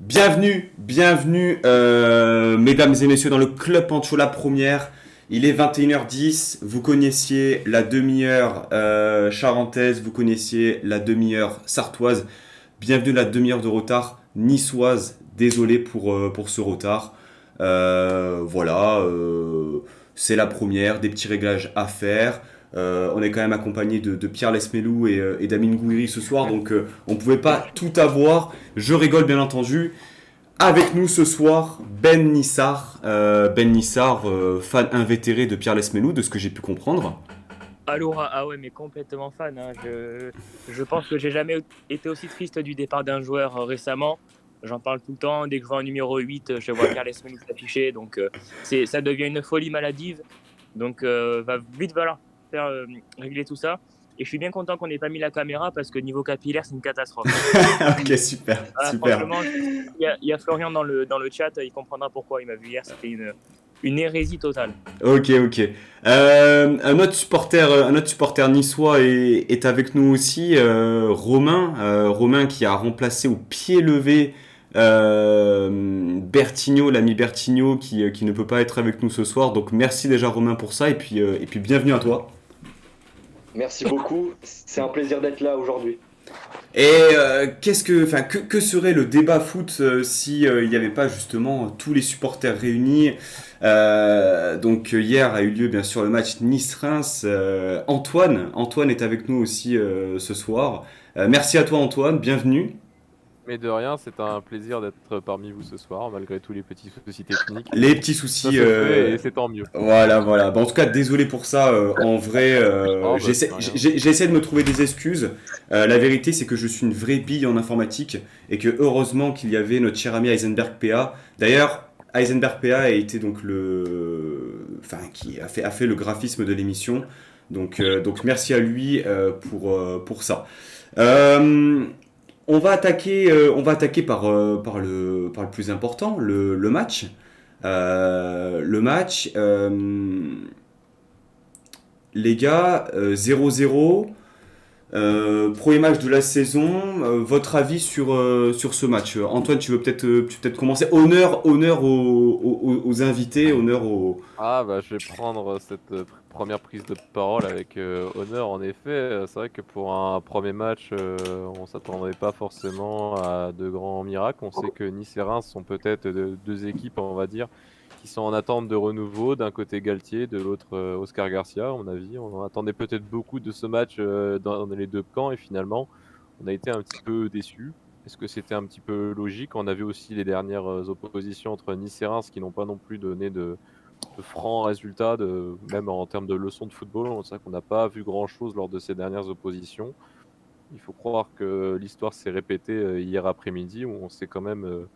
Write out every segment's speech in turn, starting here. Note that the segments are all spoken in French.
Bienvenue, mesdames et messieurs, dans le Club Pancho la première. Il est 21h10, vous connaissiez la demi-heure charentaise, vous connaissiez la demi-heure sartoise. Bienvenue la demi-heure de retard niçoise, désolé pour ce retard. Voilà, c'est la première, des petits réglages à faire. On est quand même accompagné de Pierre Lesmelou et d'Amine Gouiri ce soir, donc on ne pouvait pas tout avoir. Je rigole bien entendu. Avec nous ce soir, Ben Nissar, fan invétéré de Pierre Lesmelou, de ce que j'ai pu comprendre. Alors, ah ouais, mais complètement fan, hein. Je pense que j'ai jamais été aussi triste du départ d'un joueur récemment. J'en parle tout le temps. Dès que je vois un numéro 8, je vois Carles Mendes s'afficher. Donc, ça devient une folie maladive. Donc, va vite falloir faire régler tout ça. Et je suis bien content qu'on n'ait pas mis la caméra parce que niveau capillaire, c'est une catastrophe. Ok, super, Ah, super. franchement, il y a Florian dans le chat, il comprendra pourquoi il m'a vu hier. C'était une hérésie totale. Ok. Un autre supporter niçois est avec nous aussi, Romain. Romain qui a remplacé au pied levé Bertigno, l'ami Bertigno, qui ne peut pas être avec nous ce soir. Donc merci déjà Romain pour ça, et puis bienvenue à toi. Merci beaucoup, c'est un plaisir d'être là aujourd'hui. Et que serait le débat foot si il n'y avait pas justement tous les supporters réunis. Donc hier a eu lieu bien sûr le match Nice-Reims. Antoine est avec nous aussi ce soir. Merci à toi Antoine, bienvenue. Mais de rien, c'est un plaisir d'être parmi vous ce soir, malgré tous les petits soucis techniques. Les petits Ça soucis, se fait et c'est tant mieux. voilà. Bon, en tout cas, désolé pour ça. En vrai, Oh, bah, c'est rien. j'essaie de me trouver des excuses. La vérité, c'est que je suis une vraie bille en informatique et que heureusement qu'il y avait notre cher ami Heisenberg PA. D'ailleurs, Heisenberg PA a été donc qui a fait le graphisme de l'émission. Donc merci à lui pour ça. Euh, on va attaquer par le plus important, le match. Le match, les gars, 0-0, premier match de la saison. Votre avis sur ce match? Antoine, tu veux peut-être commencer. Honneur aux invités, honneur aux. Ah, bah, je vais prendre cette première prise de parole avec honneur, en effet. C'est vrai que pour un premier match, on s'attendait pas forcément à de grands miracles. On sait que Nice et Reims sont peut-être deux équipes, on va dire, qui sont en attente de renouveau. D'un côté Galtier, de l'autre Oscar Garcia, à mon avis. On en attendait peut-être beaucoup de ce match dans les deux camps et finalement, on a été un petit peu déçus. Est-ce que c'était un petit peu logique? On a vu aussi les dernières oppositions entre Nice et Reims qui n'ont pas non plus donné de francs résultats, même en termes de leçons de football. C'est vrai qu'on n'a pas vu grand-chose lors de ces dernières oppositions. Il faut croire que l'histoire s'est répétée hier après-midi où on s'est quand même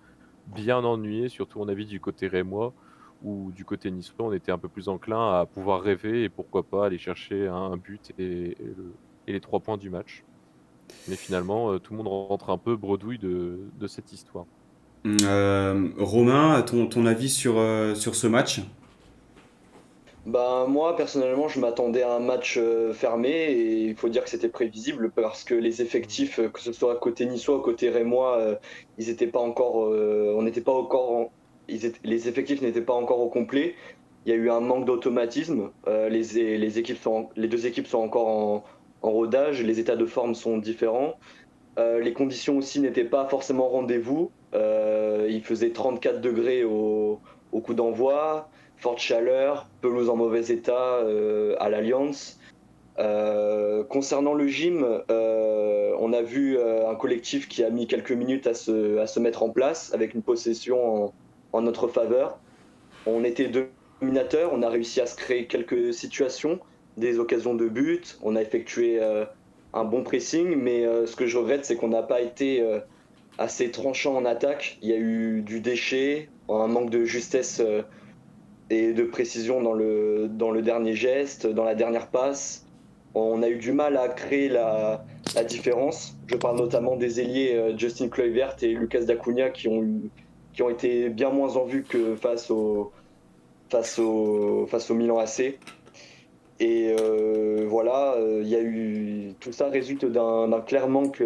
bien ennuyé, surtout on a vu du côté rémois ou du côté niçois, on était un peu plus enclin à pouvoir rêver et pourquoi pas aller chercher un but et les 3 points du match. Mais finalement, tout le monde rentre un peu bredouille de cette histoire. Romain, ton avis sur ce match? Bah moi personnellement je m'attendais à un match fermé et il faut dire que c'était prévisible parce que les effectifs, que ce soit côté niçois ou côté rémois, ils étaient pas encore, on n'était pas encore, les effectifs n'étaient pas encore au complet. Il y a eu un manque d'automatisme. Les deux équipes sont encore en rodage, les états de forme sont différents. Les conditions aussi n'étaient pas forcément au rendez-vous. Il faisait 34 degrés au coup d'envoi, forte chaleur, pelouse en mauvais état à l'Alliance. Concernant le gym, on a vu un collectif qui a mis quelques minutes à se mettre en place avec une possession en notre faveur. On était dominateurs, on a réussi à se créer quelques situations, des occasions de but, on a effectué un bon pressing, mais ce que je regrette, c'est qu'on n'a pas été assez tranchant en attaque. Il y a eu du déchet, un manque de justesse et de précision dans le dernier geste, dans la dernière passe. On a eu du mal à créer la différence. Je parle notamment des ailiers Justin Kluivert et Lucas Dacunia qui ont été bien moins en vue que face au Milan AC. Et voilà, il y a eu tout ça résulte d'un clair manque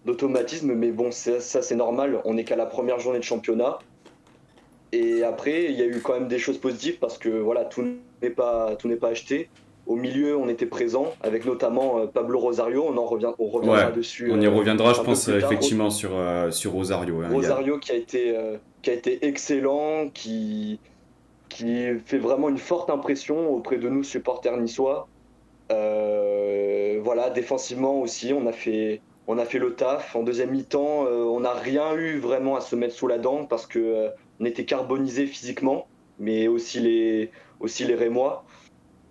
d'automatisme, mais bon, ça c'est normal. On n'est qu'à la première journée de championnat. Et après, il y a eu quand même des choses positives parce que voilà, tout n'est pas acheté. Au milieu, on était présent avec notamment Pablo Rosario. On reviendra Ouais, dessus on y reviendra, je un peu pense, plus tard. effectivement, sur Rosario. Hein, Rosario qui a été excellent, qui fait vraiment une forte impression auprès de nous supporters niçois. Voilà, défensivement aussi, on a fait le taf. En deuxième mi-temps, on n'a rien eu vraiment à se mettre sous la dent parce que on était carbonisé physiquement, mais aussi les Rémois.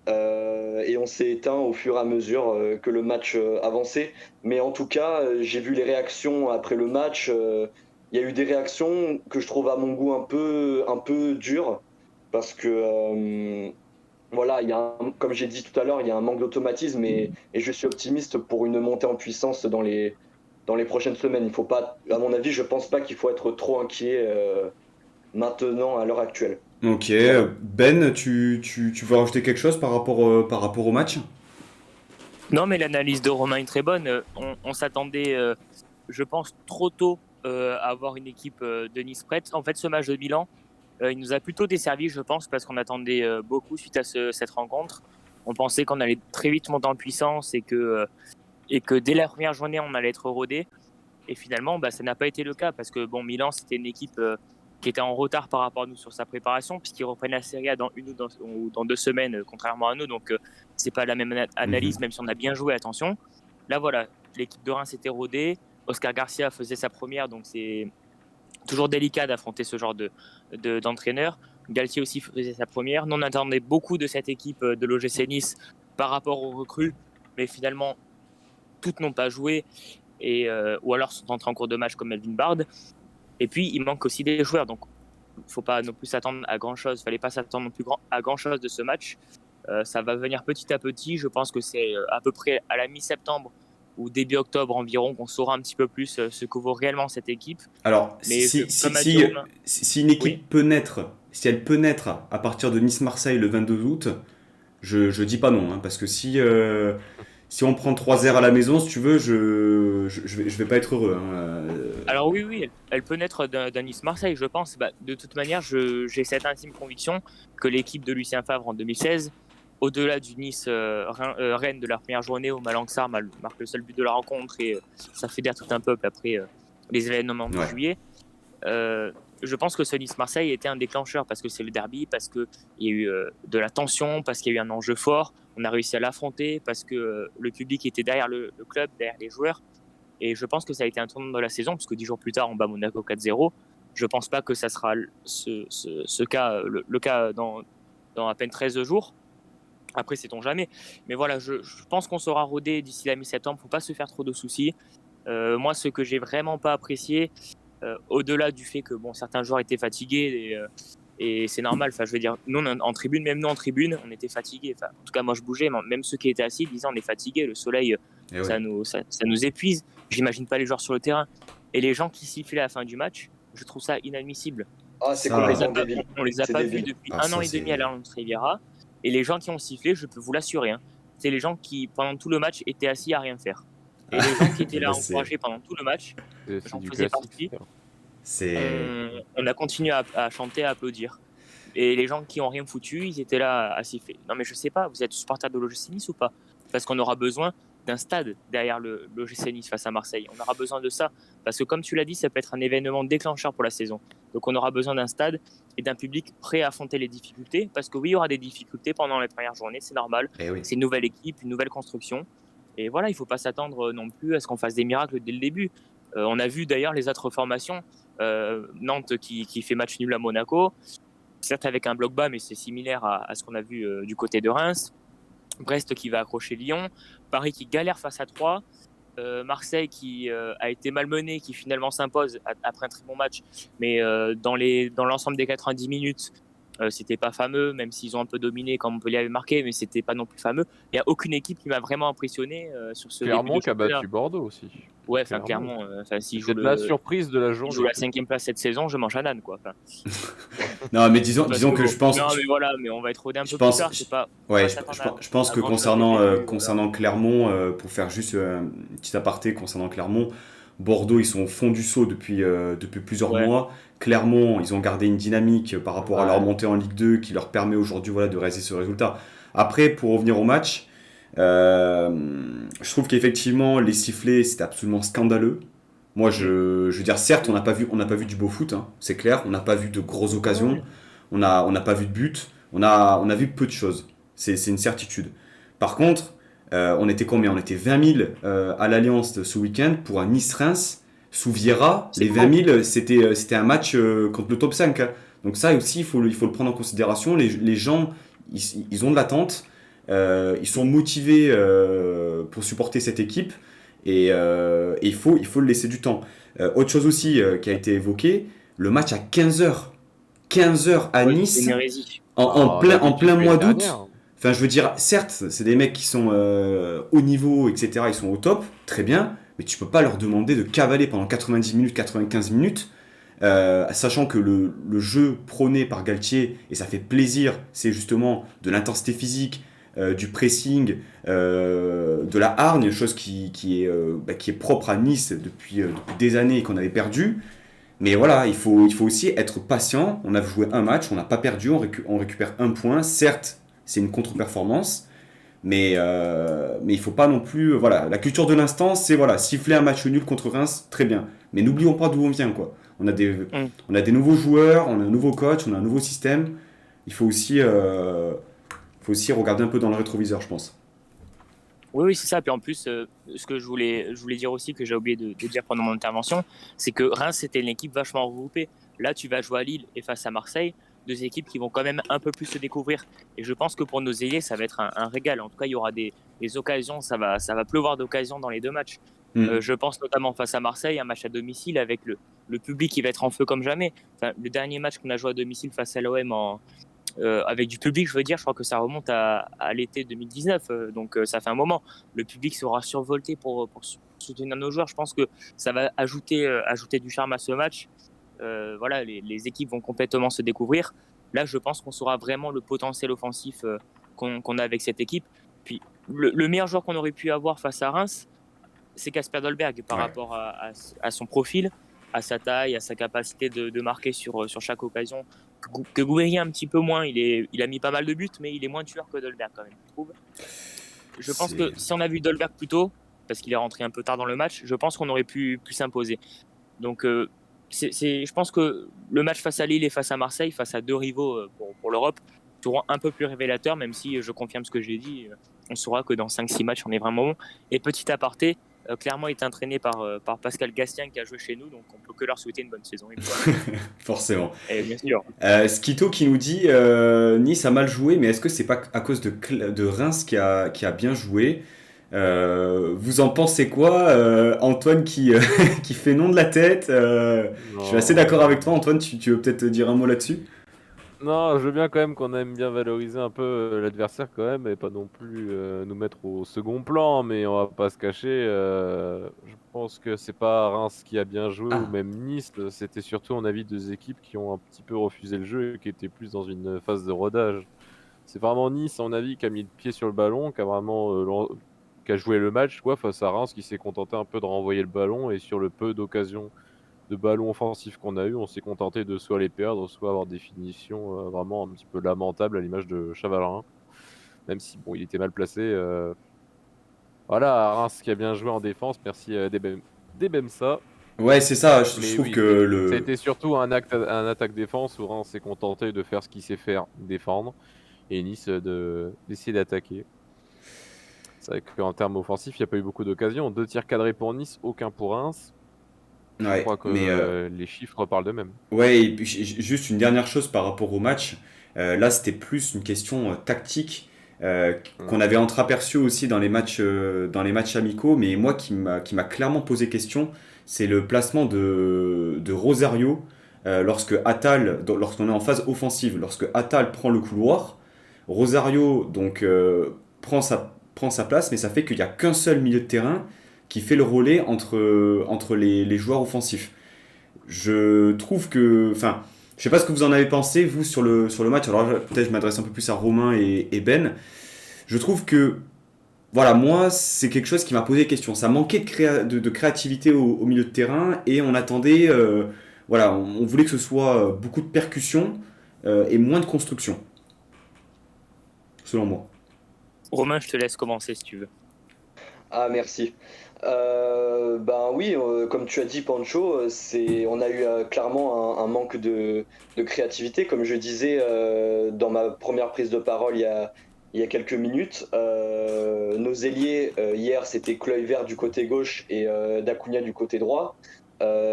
Et on s'est éteint au fur et à mesure que le match avançait. Mais en tout cas, j'ai vu les réactions après le match. Il y a eu des réactions que je trouve à mon goût un peu dures parce que voilà, comme j'ai dit tout à l'heure, il y a un manque d'automatisme et je suis optimiste pour une montée en puissance dans les prochaines semaines. Il faut pas, à mon avis, je pense pas qu'il faut être trop inquiet maintenant à l'heure actuelle. Ok, Voilà. Ben, tu veux rajouter quelque chose par rapport au match? Non, mais l'analyse de Romain est très bonne. On s'attendait, je pense, trop tôt à avoir une équipe de Nice prête. En fait, ce match de Milan, il nous a plutôt desservi, je pense, parce qu'on attendait beaucoup suite à cette rencontre. On pensait qu'on allait très vite monter en puissance et que dès la première journée, on allait être rodé. Et finalement, bah, ça n'a pas été le cas parce que bon, Milan, c'était une équipe qui était en retard par rapport à nous sur sa préparation, puisqu'ils reprennent la Serie A dans une ou dans 2 semaines, contrairement à nous. Donc, c'est pas la même analyse, Mhm. même si on a bien joué, attention. Là, voilà, l'équipe de Reims était rodée. Oscar Garcia faisait sa première, donc c'est toujours délicat d'affronter ce genre d'entraîneur. Galtier aussi faisait sa première. Nous, on attendait beaucoup de cette équipe de l'OGC Nice par rapport aux recrues, mais finalement, toutes n'ont pas joué ou alors sont entrés en cours de match comme Melvin Bard. Et puis, il manque aussi des joueurs. Donc, il ne faut pas non plus s'attendre à grand-chose. Il ne fallait pas s'attendre non plus à grand-chose de ce match. Ça va venir petit à petit. Je pense que c'est à peu près à la mi-septembre ou début octobre environ qu'on saura un petit peu plus ce que vaut réellement cette équipe. Alors, Mais comme a dit Romain, si une oui. équipe peut naître, si elle peut naître à partir de Nice-Marseille le 22 août, je dis pas non, hein, parce que si on prend 3-0 à la maison, si tu veux, je vais pas être heureux. Hein, Alors oui, elle peut naître d'un Nice-Marseille, je pense. Bah, de toute manière, j'ai cette intime conviction que l'équipe de Lucien Favre en 2016, au-delà du Nice-Rennes de la première journée où Malang Sarr marque le seul but de la rencontre et ça fédère tout un peuple après les événements de ouais. juillet, je pense que ce Nice-Marseille était un déclencheur parce que c'est le derby, parce qu'il y a eu de la tension, parce qu'il y a eu un enjeu fort. On a réussi à l'affronter parce que le public était derrière le club, derrière les joueurs. Et je pense que ça a été un tournant de la saison, puisque 10 jours plus tard, on bat Monaco 4-0. Je ne pense pas que ça sera ce cas, le cas dans à peine 13 jours. Après, sait-on jamais. Mais voilà, je pense qu'on sera rodé d'ici la mi-septembre. Il ne faut pas se faire trop de soucis. Moi, ce que j'ai vraiment pas apprécié, au-delà du fait que bon, certains joueurs étaient fatigués, et c'est normal. Enfin, je veux dire, nous, en tribune, même nous en tribune, on était fatigués. Enfin, en tout cas, moi, je bougeais. Même ceux qui étaient assis disaient on est fatigués. Le soleil, Et ouais. ça nous épuise. J'imagine pas les joueurs sur le terrain. Et les gens qui sifflaient à la fin du match, je trouve ça inadmissible. Ah, c'est Ça, complètement débile. On les a C'est pas débile. vus depuis Ah, un an ça, et demi c'est. à l'Allianz Riviera. Et les gens qui ont sifflé, je peux vous l'assurer, hein, c'est les gens qui, pendant tout le match, étaient assis à rien faire. Et les gens qui étaient là Bah, c'est. encouragés pendant tout le match, C'est j'en du faisais classique. partie, C'est. on a continué à chanter, à applaudir. Et les gens qui ont rien foutu, ils étaient là à siffler. Non mais je sais pas, vous êtes supporter de l'OGC Nice ou pas? Parce qu'on aura besoin d'un stade derrière l'OGC Nice face à Marseille. On aura besoin de ça. Parce que comme tu l'as dit, ça peut être un événement déclencheur pour la saison. Donc on aura besoin d'un stade et d'un public prêt à affronter les difficultés. Parce que oui, il y aura des difficultés pendant les premières journées, c'est normal. Eh oui. C'est une nouvelle équipe, une nouvelle construction. Et voilà, il ne faut pas s'attendre non plus à ce qu'on fasse des miracles dès le début. On a vu d'ailleurs les autres formations. Nantes qui fait match nul à Monaco, certes avec un bloc bas, mais c'est similaire à ce qu'on a vu du côté de Reims. Brest qui va accrocher Lyon, Paris qui galère face à Troyes, Marseille qui a été malmené, qui finalement s'impose après un très bon match, mais dans l'ensemble des 90 minutes, c'était pas fameux, même s'ils ont un peu dominé quand Montpellier avait marqué, mais c'était pas non plus fameux. Il n'y a aucune équipe qui m'a vraiment impressionné sur ce début Clermont de qui a championnat. battu Bordeaux aussi. Ouais, Clairement. clairement, s'ils C'est la surprise de la joue journée. la 5e place cette saison, je mange un âne, quoi. Non, mais disons Parce que bon, je pense. non, mais voilà, mais on va être rodé un Je peu pense. plus tard. C'est pas, Ouais, pas s'attendre je pense à que grand chose dès le début, voilà. concernant Clermont, pour faire juste un petit aparté concernant Clermont, Bordeaux, ils sont au fond du seau depuis plusieurs Ouais. mois. Clermont, ils ont gardé une dynamique par rapport à leur Ouais. montée en Ligue 2 qui leur permet aujourd'hui voilà, de réaliser ce résultat. Après, pour revenir au match, euh, je trouve qu'effectivement, les sifflets, c'était absolument scandaleux. Moi, Mm. je veux dire, certes, on n'a pas vu du beau foot, hein, c'est clair. On n'a pas vu de grosses occasions. Ouais. On n'a pas vu de but. On a vu peu de choses. C'est une certitude. Par contre, on était combien? On était 20 000 à l'Alliance ce week-end pour un Nice-Reims. Sous Vieira, C'est les beau. 20 000, c'était un match contre le top 5, hein. Donc ça aussi, il faut le prendre en considération. Les gens, ils ont de l'attente. Ils sont motivés pour supporter cette équipe. Et il faut le laisser du temps. Autre chose aussi qui a été évoquée, le match à 15 heures. 15 heures à Ouais, c'est une Nice, hérésie. en On plein, l'avait en dit plein depuis mois l'année d'août. dernière. Enfin, je veux dire, certes, c'est des mecs qui sont haut niveau, etc. Ils sont au top, très bien, mais tu peux pas leur demander de cavaler pendant 90 minutes, 95 minutes, sachant que le jeu prôné par Galtier, et ça fait plaisir, c'est justement de l'intensité physique, du pressing, de la hargne, chose qui est propre à Nice depuis des années et qu'on avait perdu. Mais voilà, il faut aussi être patient. On a joué un match, on n'a pas perdu, on récupère un point. Certes, c'est une contre-performance, mais il ne faut pas non plus. Voilà, la culture de l'instant, c'est voilà, siffler un match nul contre Reims, très bien. Mais n'oublions pas d'où on vient, quoi. On a des, Mm. on a des nouveaux joueurs, on a un nouveau coach, on a un nouveau système. Il faut aussi regarder un peu dans le rétroviseur, je pense. Oui, oui, c'est ça. Puis en plus, ce que je voulais dire aussi, que j'ai oublié de dire pendant mon intervention, c'est que Reims, c'était une équipe vachement regroupée. Là, tu vas jouer à Lille et face à Marseille, deux équipes qui vont quand même un peu plus se découvrir. Et je pense que pour nos ailiers, ça va être un régal. En tout cas, il y aura des occasions, ça va pleuvoir d'occasions dans les deux matchs. Hmm. Je pense notamment face à Marseille, un match à domicile avec le public qui va être en feu comme jamais. Enfin, le dernier match qu'on a joué à domicile face à l'OM avec du public, je veux dire, je crois que ça remonte à l'été 2019, donc ça fait un moment. Le public sera survolté pour soutenir nos joueurs. Je pense que ça va ajouter du charme à ce match. Voilà, les équipes vont complètement se découvrir. Là, je pense qu'on saura vraiment le potentiel offensif qu'on a avec cette équipe. Puis, le meilleur joueur qu'on aurait pu avoir face à Reims, c'est Kasper Dolberg par Ouais. rapport à son profil, à sa taille, à sa capacité de marquer sur chaque occasion. Que Gouiri un petit peu moins, il a mis pas mal de buts, mais il est moins tueur que Dolberg quand même, je trouve. Je pense C'est. que si on a vu Dolberg plus tôt, parce qu'il est rentré un peu tard dans le match, je pense qu'on aurait pu s'imposer. Donc je pense que le match face à Lille et face à Marseille, face à deux rivaux pour l'Europe, seront un peu plus révélateurs, même si je confirme ce que j'ai dit. On saura que dans 5-6 matchs, on est vraiment bon. Et petit aparté, Clermont est entraîné par Pascal Gastien qui a joué chez nous, donc on peut que leur souhaiter une bonne saison. Forcément. Et bien sûr. Skito qui nous dit Nice a mal joué, mais est-ce que c'est pas à cause de Reims qui a bien joué? Vous en pensez quoi? Antoine qui fait non de la tête. Je suis assez d'accord avec toi, Antoine. Tu veux peut-être dire un mot là-dessus? Non, je veux bien quand même qu'on aime bien valoriser un peu l'adversaire quand même et pas non plus nous mettre au second plan, mais on va pas se cacher. Je pense que c'est pas Reims qui a bien joué ou Ah, même Nice, c'était surtout en avis deux équipes qui ont un petit peu refusé le jeu et qui étaient plus dans une phase de rodage. C'est vraiment Nice, à mon avis, qui a mis le pied sur le ballon, qui a vraiment qui a joué le match quoi, face à Reims, qui s'est contenté un peu de renvoyer le ballon et sur le peu d'occasions de ballons offensifs qu'on a eu, on s'est contenté de soit les perdre, soit avoir des finitions vraiment un petit peu lamentables à l'image de Chavalerin, même si bon, il était mal placé. Voilà, Reims qui a bien joué en défense, merci Debemsa. ouais, c'est ça. Je Mais trouve oui, que ça a le. été surtout un attaque-défense où Reims s'est contenté de faire ce qu'il sait faire, défendre, et Nice d'essayer d'attaquer. C'est vrai qu'en termes offensifs, il n'y a pas eu beaucoup d'occasions. 2 tirs cadrés pour Nice, aucun pour Reims. Je Ouais, crois mais que les chiffres parlent d'eux-mêmes. ouais, et puis juste une dernière chose par rapport au match. Là, c'était plus une question tactique qu'on avait entreaperçu aussi dans les matchs amicaux, mais moi qui m'a clairement posé question, c'est le placement de Rosario lorsqu'on est en phase offensive, lorsque Attal prend le couloir, Rosario donc prend sa place, mais ça fait qu'il n'y a qu'un seul milieu de terrain qui fait le relais entre les joueurs offensifs. Je trouve que. Enfin, je sais pas ce que vous en avez pensé, vous, sur le match. Alors, peut-être je m'adresse un peu plus à Romain et Ben. Je trouve que voilà, moi, c'est quelque chose qui m'a posé question. Ça manquait de créativité au milieu de terrain et on attendait, voilà, on voulait que ce soit beaucoup de percussion et moins de construction, selon moi. Romain, je te laisse commencer si tu veux. Ah, merci. Ben oui, comme tu as dit, Pancho, on a eu clairement un manque de créativité. Comme je disais dans ma première prise de parole il y a quelques minutes, nos ailiers, hier, c'était Kluivert du côté gauche et Dacunia du côté droit.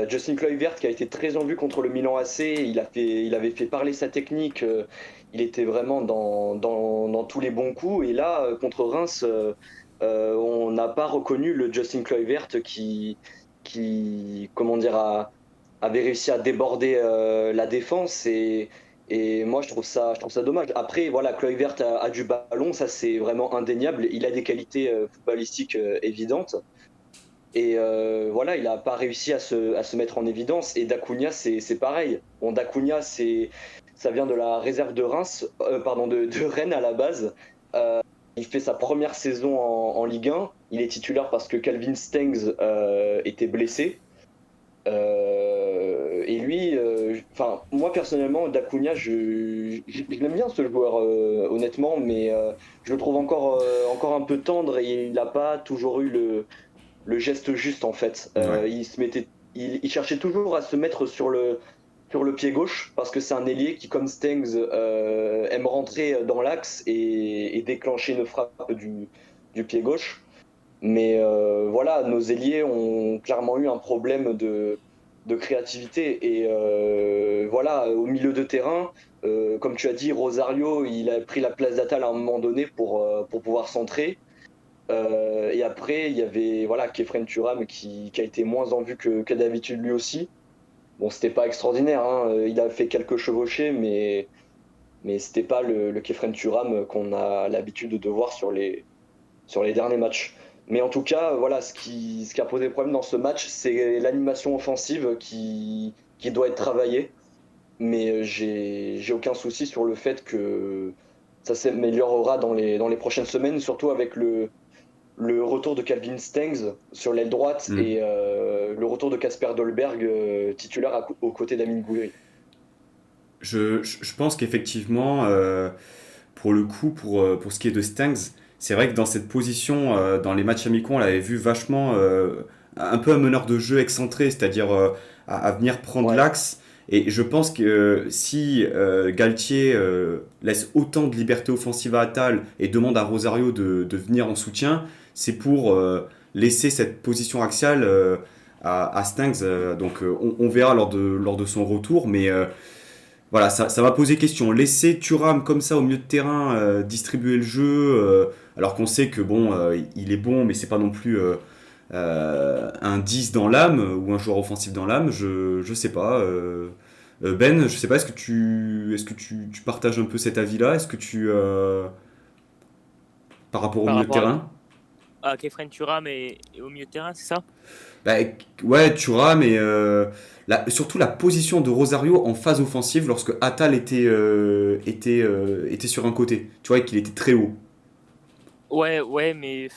Justin Kluivert, qui a été très en vue contre le Milan AC, il avait fait parler sa technique, il était vraiment dans tous les bons coups. Et là, contre Reims, on n'a pas reconnu le Justin Kluivert qui comment dire, avait réussi à déborder la défense et moi je trouve ça dommage. Après voilà, Kluivert a du ballon, ça c'est vraiment indéniable. Il a des qualités footballistiques évidentes et voilà, il n'a pas réussi à se mettre en évidence. Et Dacunia c'est pareil. Bon, Dacunia ça vient de la réserve de Reims, pardon de Rennes à la base. Il fait sa première saison en Ligue 1. Il est titulaire parce que Calvin Stengs était blessé. Et lui, moi personnellement, Dacunia, je l'aime bien ce joueur, honnêtement, mais je le trouve encore un peu tendre et il n'a pas toujours eu le geste juste en fait. Ouais. Il cherchait toujours à se mettre sur le pied gauche parce que c'est un ailier qui, comme Stengs, aime rentrer dans l'axe et déclencher une frappe du pied gauche. Mais voilà, nos ailiers ont clairement eu un problème de créativité. Et voilà, au milieu de terrain, comme tu as dit, Rosario, il a pris la place d'Atal à un moment donné pour pouvoir centrer. Et après, il y avait voilà, Kefren Turam qui a été moins en vue que d'habitude lui aussi. Bon, c'était pas extraordinaire, hein. Il a fait quelques chevauchées, mais c'était pas le Kefren Turam qu'on a l'habitude de voir sur les derniers matchs. Mais en tout cas, voilà, ce qui a posé problème dans ce match, c'est l'animation offensive qui doit être travaillée. Mais j'ai aucun souci sur le fait que ça s'améliorera dans les prochaines semaines, surtout avec le retour de Calvin Stengs sur l'aile droite Mm. et le retour de Kasper Dolberg titulaire aux côtés d'Amine Gouiri. Je pense qu'effectivement, pour le coup, pour ce qui est de Stanks, c'est vrai que dans cette position, dans les matchs amicaux, on l'avait vu vachement un peu un meneur de jeu excentré, c'est-à-dire à venir prendre Ouais, l'axe. Et je pense que si Galtier laisse autant de liberté offensive à Attal et demande à Rosario de venir en soutien, c'est pour laisser cette position axiale à Stanks. Donc on verra lors de son retour, mais voilà, ça va poser question. Laisser Thuram comme ça au milieu de terrain distribuer le jeu, alors qu'on sait que bon, il est bon, mais c'est pas non plus un 10 dans l'âme ou un joueur offensif dans l'âme. Je sais pas. Ben, je sais pas, est-ce que tu partages un peu cet avis-là? Est-ce que par rapport au Par milieu de rapport terrain? à Kefren Turam et au milieu de terrain, c'est ça? Bah, ouais, Thuram, mais surtout la position de Rosario en phase offensive lorsque Attal était sur un côté. Tu vois, et qu'il était très haut. Ouais, ouais, mais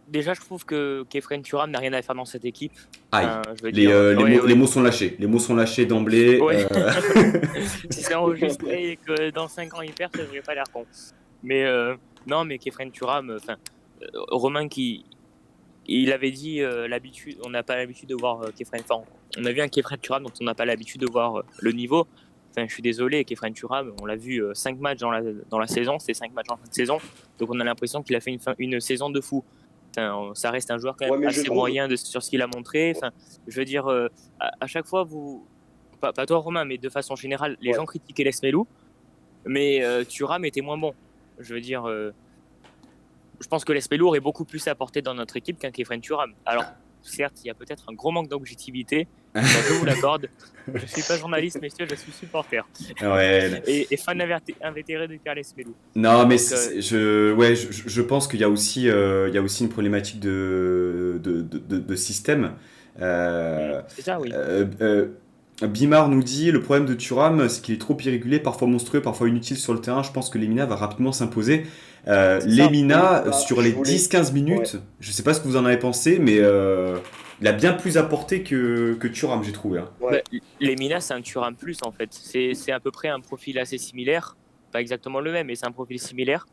déjà, je trouve que Kefren Turam n'a rien à faire dans cette équipe. Aïe. Enfin, je veux dire, ouais, Les ouais. mots sont lâchés. Les mots sont lâchés d'emblée. Ouais. Si c'est enregistré et que dans 5 ans il perd, ça n'aurait pas l'air con. Mais non, mais Kefren Turam, Romain qui il avait dit l'habitude, on n'a pas l'habitude de voir Kefren. Enfin, on a vu un Kefren Turam dont on n'a pas l'habitude de voir le niveau. Enfin, je suis désolé, Kefren Turam, on l'a vu 5 matchs dans la saison, c'est 5 matchs en fin de saison, donc on a l'impression qu'il a fait une saison de fou. Enfin, ça reste un joueur quand même ouais, mais je assez trouve. moyen sur ce qu'il a montré. Enfin, je veux dire, à chaque fois, pas toi Romain, mais de façon générale, les Ouais. gens critiquaient Lesmelou, mais Thuram était moins bon. Je veux dire, je pense que Lespelou aurait beaucoup plus apporté dans notre équipe qu'un Kefren Turam. Alors, certes, il y a peut-être un gros manque d'objectivité, ça je vous l'accorde. Je ne suis pas journaliste, messieurs, je suis supporter. Ouais. Et fan invétéré de Carles Melou. Non, mais Donc, je pense qu'il y il y a aussi une problématique de système. Euh, c'est ça, oui. euh, euh, Bimar nous dit le problème de Thuram, c'est qu'il est trop irrégulier, parfois monstrueux, parfois inutile sur le terrain. Je pense que Lemina va rapidement s'imposer. C'est ça. Oui, Lemina, bah, sur je les voulais. 10-15 Ouais. minutes, je sais pas ce que vous en avez pensé, mais il a bien plus apporté que Thuram, j'ai trouvé, hein. Bah, Ouais. Lemina, c'est un Thuram plus en fait. C'est à peu près un profil assez similaire. Pas exactement le même, mais c'est un profil similaire.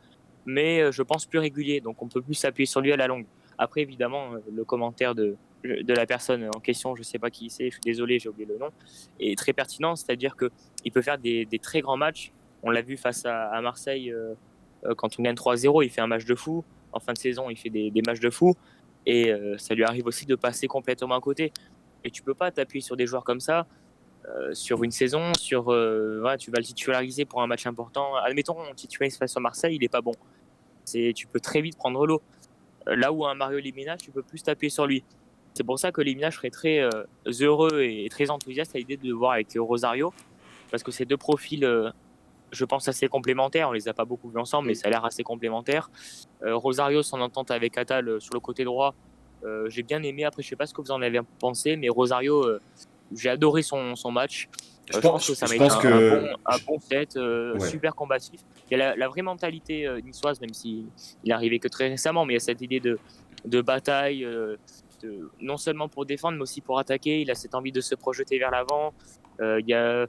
Mais je pense plus régulier. Donc on peut plus s'appuyer sur lui à la longue. Après, évidemment, le commentaire de la personne en question, je sais pas qui c'est, je suis désolé, j'ai oublié le nom, est très pertinent. C'est-à-dire qu'il peut faire des très grands matchs. On l'a vu face à Marseille quand on gagne 3-0, il fait un match de fou. En fin de saison, il fait des matchs de fou. Et ça lui arrive aussi de passer complètement à côté. Et tu peux pas t'appuyer sur des joueurs comme ça sur une saison, voilà, tu vas le titulariser pour un match important. Admettons, on titularise face à Marseille, il est pas bon. Tu peux très vite prendre l'eau. Là où un Mario Lemina, tu peux plus t'appuyer sur lui. C'est pour ça que Lemina, je serais très heureux et très enthousiaste à l'idée de le voir avec Rosario, parce que ces deux profils, je pense, assez complémentaires. On les a pas beaucoup vus ensemble, mais Mm. ça a l'air assez complémentaire. Rosario, son entente avec Attal sur le côté droit, j'ai bien aimé. Après, je sais pas ce que vous en avez pensé, mais Rosario, j'ai adoré son match. Je pense que ça Je va être pense que. un bon set, Ouais. super combatif. Il y a la vraie mentalité niçoise, même s'il il est arrivé que très récemment, mais il y a cette idée de bataille, non seulement pour défendre, mais aussi pour attaquer. Il a cette envie de se projeter vers l'avant. Il y a,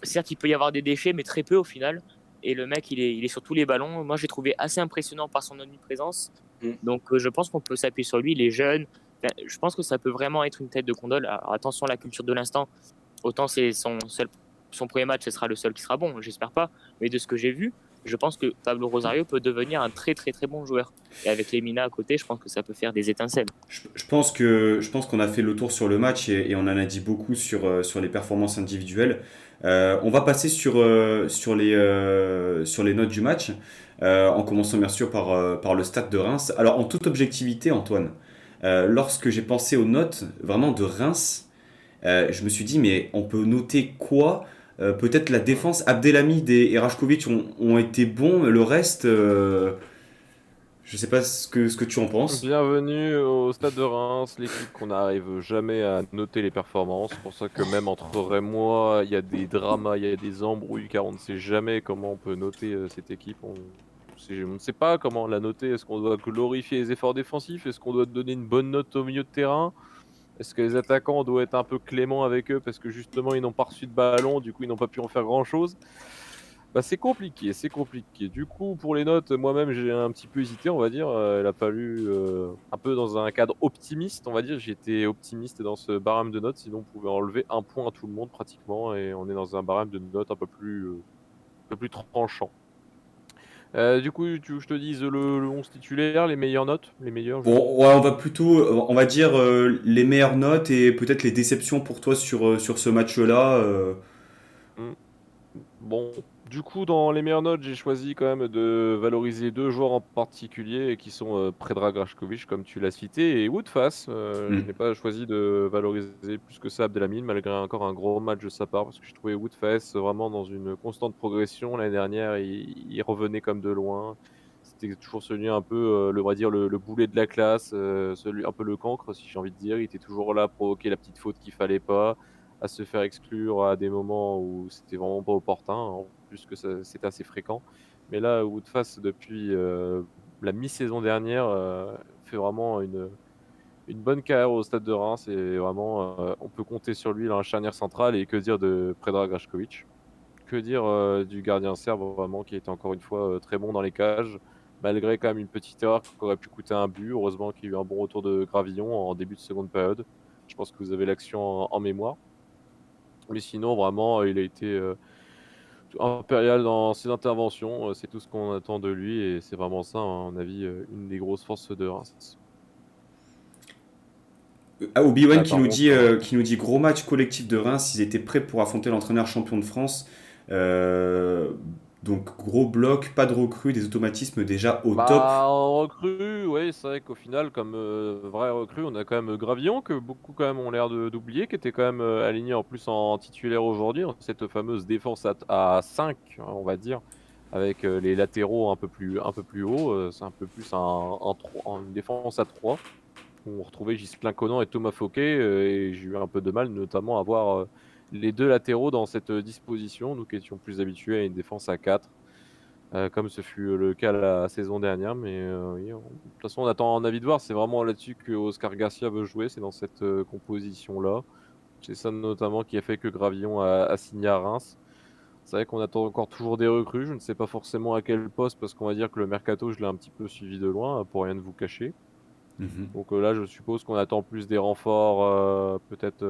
certes, il peut y avoir des déchets, mais très peu au final. Et le mec, il est sur tous les ballons. Moi, j'ai trouvé assez impressionnant par son omniprésence. Mm. Donc, je pense qu'on peut s'appuyer sur lui. Il est jeune. Enfin, je pense que ça peut vraiment être une tête de gondole. Alors, attention à la culture de l'instant. Autant c'est son premier match, ce sera le seul qui sera bon, j'espère pas. Mais de ce que j'ai vu, je pense que Pablo Rosario peut devenir un très très très bon joueur. Et avec Lemina à côté, je pense que ça peut faire des étincelles. Je pense qu'on a fait le tour sur le match et on en a dit beaucoup sur les performances individuelles. On va passer sur les notes du match, en commençant bien sûr par le Stade de Reims. Alors en toute objectivité, Antoine, lorsque j'ai pensé aux notes vraiment de Reims, je me suis dit mais on peut noter quoi? Peut-être la défense, Abdelhamid et Rajkovic ont été bons, le reste, je sais pas ce que tu en penses. Bienvenue au Stade de Reims, l'équipe qu'on n'arrive jamais à noter les performances. C'est pour ça que même entre Rémois, il y a des dramas, il y a des embrouilles, car on ne sait jamais comment on peut noter cette équipe. On ne sait pas comment la noter. Est-ce qu'on doit glorifier les efforts défensifs? Est-ce qu'on doit donner une bonne note au milieu de terrain? Est-ce que les attaquants, on doit être un peu clément avec eux parce que justement, ils n'ont pas reçu de ballon, du coup, ils n'ont pas pu en faire grand-chose? Bah, c'est compliqué, c'est compliqué. Du coup, pour les notes, moi-même, j'ai un petit peu hésité, on va dire. Il a fallu, un peu dans un cadre optimiste, on va dire. J'étais optimiste dans ce barème de notes, sinon on pouvait enlever un point à tout le monde pratiquement, et on est dans un barème de notes un peu plus tranchant. Du coup, tu veux que je te dise le 11 titulaire, les meilleures notes, les meilleures, je sais Bon, ouais, on va plutôt, on va dire les meilleures notes et peut-être les déceptions pour toi sur ce match-là. pas. Bon, du coup, dans les meilleures notes, j'ai choisi quand même de valoriser deux joueurs en particulier qui sont Predrag Rajkovic, comme tu l'as cité, et Woodface. Je Hmm. n'ai pas choisi de valoriser plus que ça Abdelhamid, malgré encore un gros match de sa part, parce que j'ai trouvé Woodface vraiment dans une constante progression. L'année dernière, il revenait comme de loin. C'était toujours celui un peu, on va dire, le boulet de la classe, celui un peu le cancre, si j'ai envie de dire. Il était toujours là à provoquer la petite faute qu'il fallait pas, à se faire exclure à des moments où c'était vraiment pas opportun, en plus que c'était assez fréquent. Mais là, Woodface, depuis la mi-saison dernière, fait vraiment une bonne carrière au Stade de Reims et vraiment, on peut compter sur lui dans la charnière centrale. Et que dire de Predrag Rajkovic? Que dire du gardien serbe, vraiment, qui était encore une fois très bon dans les cages, malgré quand même une petite erreur qui aurait pu coûter un but. Heureusement qu'il y a eu un bon retour de Gravillon en début de seconde période. Je pense que vous avez l'action en mémoire. Mais sinon, vraiment, il a été impérial dans ses interventions. C'est tout ce qu'on attend de lui et c'est vraiment ça, à mon avis, une des grosses forces de Reims. Ah, Obi-Wan Ah, par contre, qui nous dit gros match collectif de Reims, ils étaient prêts pour affronter l'entraîneur champion de France. Euh, donc gros bloc, pas de recrues, des automatismes déjà au top. bah, en recrue, oui, c'est vrai qu'au final, comme vrai recrue, on a quand même Gravillon, que beaucoup quand même ont l'air d'oublier, qui était quand même aligné en plus en titulaire aujourd'hui, dans cette fameuse défense à 5, on va dire, avec les latéraux un peu plus hauts. C'est un peu plus une défense à 3. On retrouvait Ghislain Conan et Thomas Fouquet, et j'ai eu un peu de mal notamment à voir les deux latéraux dans cette disposition, nous qui étions plus habitués à une défense à 4, comme ce fut le cas la saison dernière. Mais oui, de toute façon, on attend un avis de voir. C'est vraiment là-dessus que Oscar Garcia veut jouer, c'est dans cette composition-là. C'est ça notamment qui a fait que Gravillon a signé à Reims. C'est vrai qu'on attend encore toujours des recrues. Je ne sais pas forcément à quel poste, parce qu'on va dire que le mercato, je l'ai un petit peu suivi de loin, pour rien de vous cacher. Donc là, je suppose qu'on attend plus des renforts, peut-être.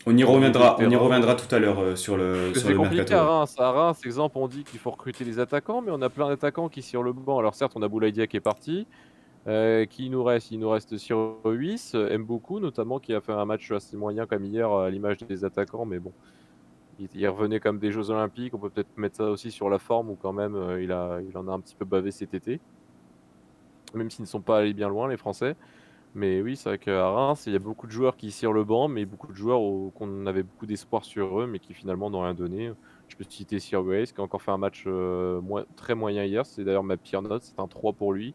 On y Au milieu de reviendra terrain. tout à l'heure sur Parce le, que sur c'est le compliqué mercato. à Ouais. Reims. À Reims, exemple, on dit qu'il faut recruter des attaquants, mais on a plein d'attaquants qui sont sur le banc. Alors certes, on a Boulaïdia qui est parti. Qui nous reste? Il nous reste Ciro Huis, Mboukou notamment, qui a fait un match assez moyen comme hier, à l'image des attaquants, mais bon, il revenait comme des Jeux Olympiques. On peut peut-être mettre ça aussi sur la forme, où quand même il en a un petit peu bavé cet été, même s'ils ne sont pas allés bien loin, les Français. Mais oui, c'est vrai qu'à Reims, il y a beaucoup de joueurs qui sur le banc, mais beaucoup de joueurs qu'on avait beaucoup d'espoir sur eux, mais qui finalement n'ont rien donné. Je peux citer Sir Wace, qui a encore fait un match très moyen hier. C'est d'ailleurs ma pire note, c'est un 3 pour lui.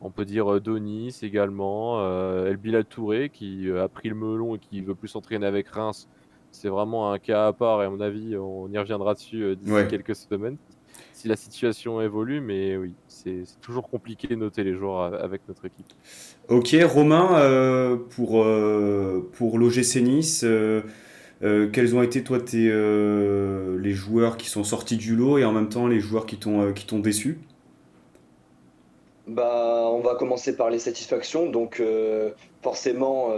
On peut dire Donis également, El Bilal Touré qui a pris le melon et qui veut plus s'entraîner avec Reims. C'est vraiment un cas à part et à mon avis, on y reviendra dessus d'ici Ouais. quelques semaines si la situation évolue. Mais oui, c'est toujours compliqué de noter les joueurs avec notre équipe. Ok, Romain, pour l'OGC Nice, quels ont été toi les joueurs qui sont sortis du lot et en même temps les joueurs qui t'ont déçu? Bah, on va commencer par les satisfactions. Donc, forcément,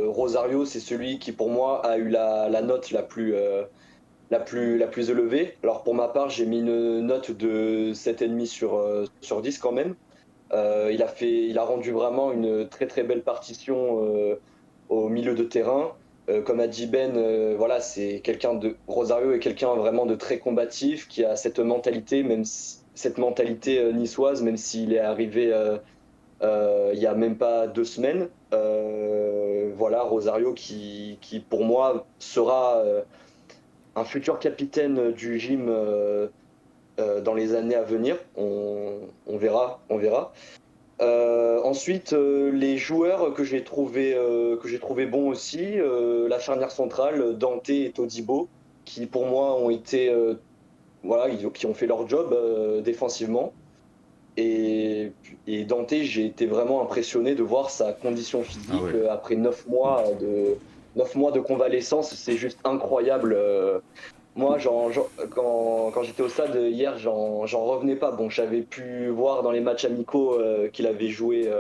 Rosario, c'est celui qui, pour moi, a eu la note la plus élevée. Alors, pour ma part, j'ai mis une note de 7,5 sur 10 quand même. Il a rendu vraiment une très très belle partition au milieu de terrain. Comme a dit Ben, voilà, Rosario est quelqu'un vraiment de très combatif, qui a cette mentalité, cette mentalité niçoise, même s'il est arrivé il y a même pas 2 semaines. Voilà, Rosario qui pour moi sera un futur capitaine du gym dans les années à venir. On verra, on verra. Ensuite, les joueurs que j'ai trouvé bons aussi, la charnière centrale, Dante et Todibo, qui pour moi ont été, voilà, qui ont fait leur job défensivement. Et, et Dante, j'ai été vraiment impressionné de voir sa condition Ah physique ouais. après 9 mois de convalescence. C'est juste incroyable. Moi, quand j'étais au stade hier, j'en revenais pas. Bon, j'avais pu voir dans les matchs amicaux qu'il avait joué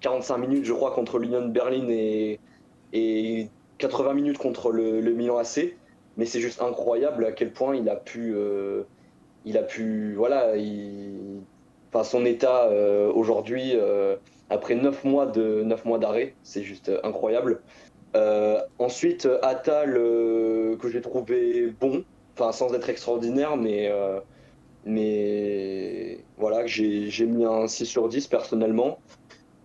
45 minutes, je crois, contre l'Union Berlin et 80 minutes contre le Milan AC. Mais c'est juste incroyable à quel point voilà, enfin, son état aujourd'hui, après 9 mois d'arrêt, c'est juste incroyable. Ensuite, Attal, que j'ai trouvé bon, enfin sans être extraordinaire, mais voilà, que j'ai mis un 6 sur 10 personnellement.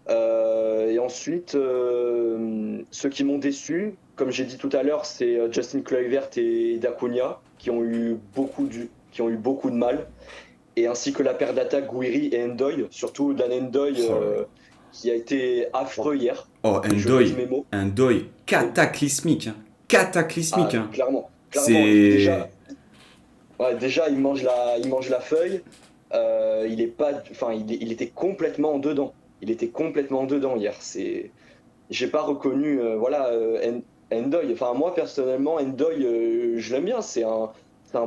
Et ensuite, ceux qui m'ont déçu, comme j'ai dit tout à l'heure, c'est Justin Kluivert et Dacunia, qui ont eu beaucoup de mal, et ainsi que la paire d'attaque Gouiri et Endoy, surtout Dan Endoy, Oh là là. qui a été affreux hier, Oh, et je pèse mes mots. un deuil cataclysmique, hein. Cataclysmique, Ah, hein. clairement, C'est. déjà il mange la feuille. Il est pas, enfin, il était complètement dedans. Il était complètement dedans hier. J'ai pas reconnu, voilà, Ndoye. Enfin, moi personnellement, Ndoye, je l'aime bien. C'est un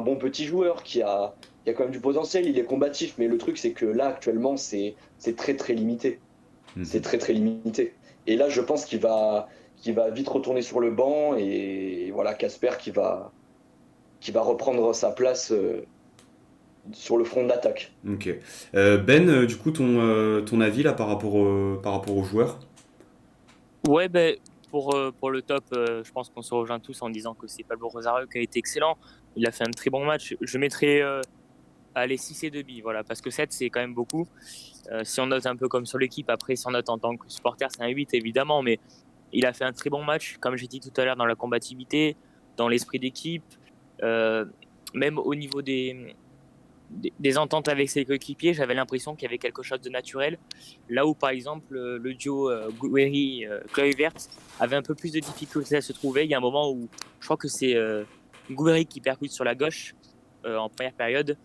bon petit joueur qui a quand même du potentiel. Il est combatif, mais le truc c'est que là actuellement, c'est très très limité. C'est Mhm. très très limité. Et là, je pense qu'il va vite retourner sur le banc et voilà, Casper qui va reprendre sa place sur le front d'attaque. Ok. Ben, du coup, ton avis là par rapport aux joueurs? Ouais, ben, pour le top, je pense qu'on se rejoint tous en disant que c'est Pablo Rosario qui a été excellent. Il a fait un très bon match. Je mettrais allez, 6 et demi, voilà, parce que 7 c'est quand même beaucoup. Si on note un peu comme sur l'équipe, après, si on note en tant que supporter, c'est un 8 évidemment, mais il a fait un très bon match, comme j'ai dit tout à l'heure, dans la combativité, dans l'esprit d'équipe, euh, même au niveau des ententes avec ses coéquipiers, j'avais l'impression qu'il y avait quelque chose de naturel. Là où, par exemple, le duo Guéry-Kluivert avait un peu plus de difficultés à se trouver. Il y a un moment où je crois que c'est Gouiri qui percute sur la gauche en première période.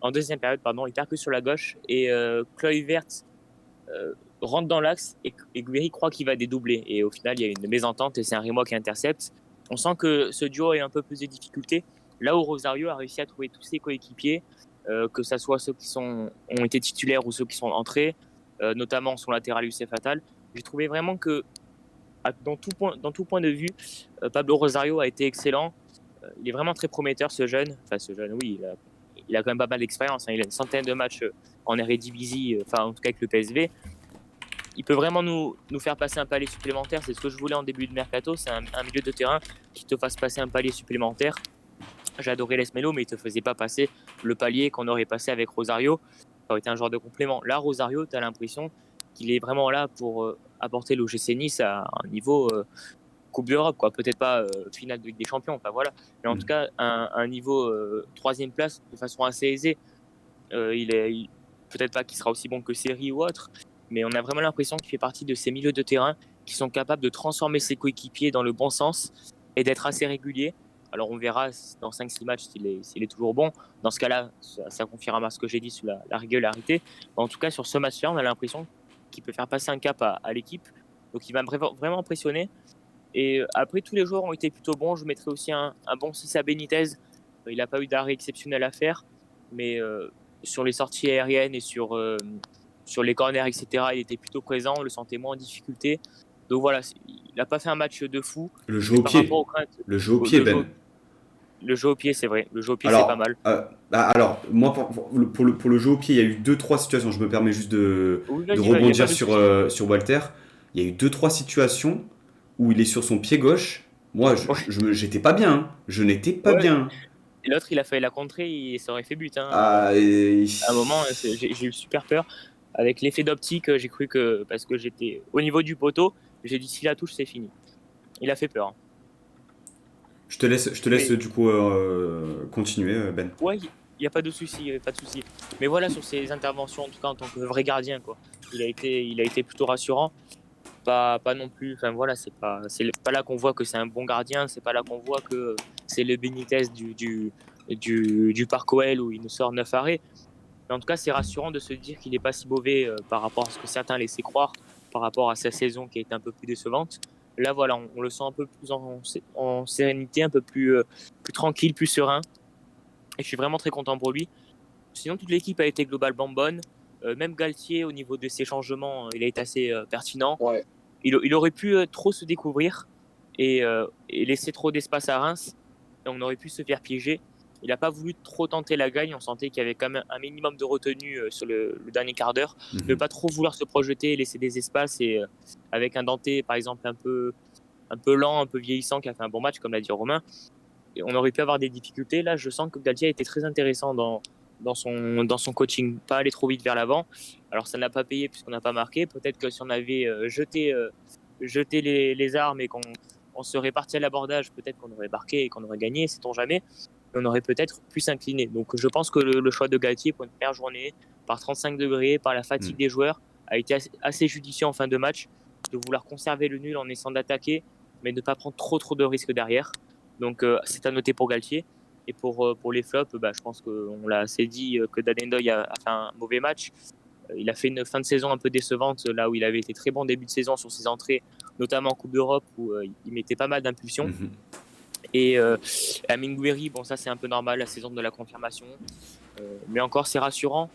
En deuxième période, pardon, il percute sur la gauche et Kluivert rentre dans l'axe et Gouiri croit qu'il va dédoubler. Et au final, il y a une mésentente et c'est un Rémois qui intercepte. On sent que ce duo a un peu plus de difficultés. Là où Rosario a réussi à trouver tous ses coéquipiers, que ce soit ceux qui ont été titulaires ou ceux qui sont entrés, notamment son latéral Youssef Attal, j'ai trouvé vraiment que dans tout point de vue, Pablo Rosario a été excellent. Il est vraiment très prometteur, ce jeune. Enfin, ce jeune, oui, il a quand même pas mal d'expérience. Hein. Il a une centaine de matchs en Eredivisie, enfin, en tout cas avec le PSV. Il peut vraiment nous faire passer un palier supplémentaire. C'est ce que je voulais en début de mercato. C'est un milieu de terrain qui te fasse passer un palier supplémentaire. J'adorais Les Melo, mais il ne te faisait pas passer le palier qu'on aurait passé avec Rosario. Ça aurait été un genre de complément. Là, Rosario, tu as l'impression qu'il est vraiment là pour apporter l'OGC Nice à un niveau Coupe d'Europe, quoi. Peut-être pas finale de Ligue des Champions, enfin, voilà. Mais en tout cas, un niveau troisième place de façon assez aisée. Peut-être pas qu'il sera aussi bon que Seri ou autre, mais on a vraiment l'impression qu'il fait partie de ces milieux de terrain qui sont capables de transformer ses coéquipiers dans le bon sens et d'être assez réguliers. Alors on verra dans 5-6 matchs s'il est toujours bon. Dans ce cas-là, ça confirmera ce que j'ai dit sur la régularité. En tout cas, sur ce match-là, on a l'impression qu'il peut faire passer un cap à l'équipe. Donc il va vraiment impressionner. Et après, tous les joueurs ont été plutôt bons. Je mettrai aussi un bon 6 à Benitez. Il n'a pas eu d'arrêt exceptionnel à faire. Mais sur les sorties aériennes et sur les corners, etc., il était plutôt présent. On le sentait moins en difficulté. Donc voilà, il n'a pas fait un match de fou. Le jeu au pied. Le jeu au pied, Ben. Le jeu au pied, c'est vrai. Le jeu au pied, Alors, c'est pas mal. alors, moi, pour le jeu au pied, il y a eu 2-3 situations. Je me permets juste de rebondir sur Walter. Il y a eu 2-3 situations où il est sur son pied gauche. Moi, j'étais pas bien. Hein. Je n'étais pas bien. Et l'autre, il a failli la contrer et ça aurait fait but. Hein. À un moment, j'ai eu super peur. Avec l'effet d'optique, j'ai cru que, parce que j'étais au niveau du poteau, j'ai dit si la touche, c'est fini. Il a fait peur. Je te laisse du coup continuer, Ben. Ouais, il n'y a pas de souci, Mais voilà, sur ses interventions, en tout cas en tant que vrai gardien, quoi. Il a été plutôt rassurant. Pas non plus. Enfin voilà, c'est pas là qu'on voit que c'est un bon gardien. C'est pas là qu'on voit que c'est le Benitez du Parc OL où il nous sort 9 arrêts. Mais en tout cas, c'est rassurant de se dire qu'il n'est pas si mauvais par rapport à ce que certains laissaient croire, par rapport à sa saison qui a été un peu plus décevante. Là, voilà, on le sent un peu plus en sérénité, un peu plus tranquille, plus serein. Et je suis vraiment très content pour lui. Sinon, toute l'équipe a été globalement bonne. Même Galtier, au niveau de ses changements, il a été assez pertinent. Ouais. Il aurait pu trop se découvrir et laisser trop d'espace à Reims. Et on aurait pu se faire piéger. Il n'a pas voulu trop tenter la gagne. On sentait qu'il y avait quand même un minimum de retenue sur le dernier quart d'heure. Ne pas trop vouloir se projeter, laisser des espaces. Et avec un Dante, par exemple, un peu lent, un peu vieillissant, qui a fait un bon match, comme l'a dit Romain, et on aurait pu avoir des difficultés. Là, je sens que Galtier a été très intéressant dans son coaching. Pas aller trop vite vers l'avant. Alors, ça n'a pas payé puisqu'on n'a pas marqué. Peut-être que si on avait jeté les armes et qu'on serait parti à l'abordage, peut-être qu'on aurait marqué et qu'on aurait gagné, sait-on jamais. On aurait peut-être pu s'incliner. Donc je pense que le choix de Galtier pour une première journée, par 35 degrés, par la fatigue des joueurs, a été assez judicieux en fin de match, de vouloir conserver le nul en essayant d'attaquer, mais de ne pas prendre trop de risques derrière. Donc c'est à noter pour Galtier. Et pour les flops, je pense qu'on l'a assez dit que Dan Ndoye a fait un mauvais match. Il a fait une fin de saison un peu décevante, là où il avait été très bon début de saison sur ses entrées, notamment en Coupe d'Europe, où il mettait pas mal d'impulsions. Et Amine Gouiri, bon ça c'est un peu normal, la saison de la confirmation. Mais encore c'est rassurant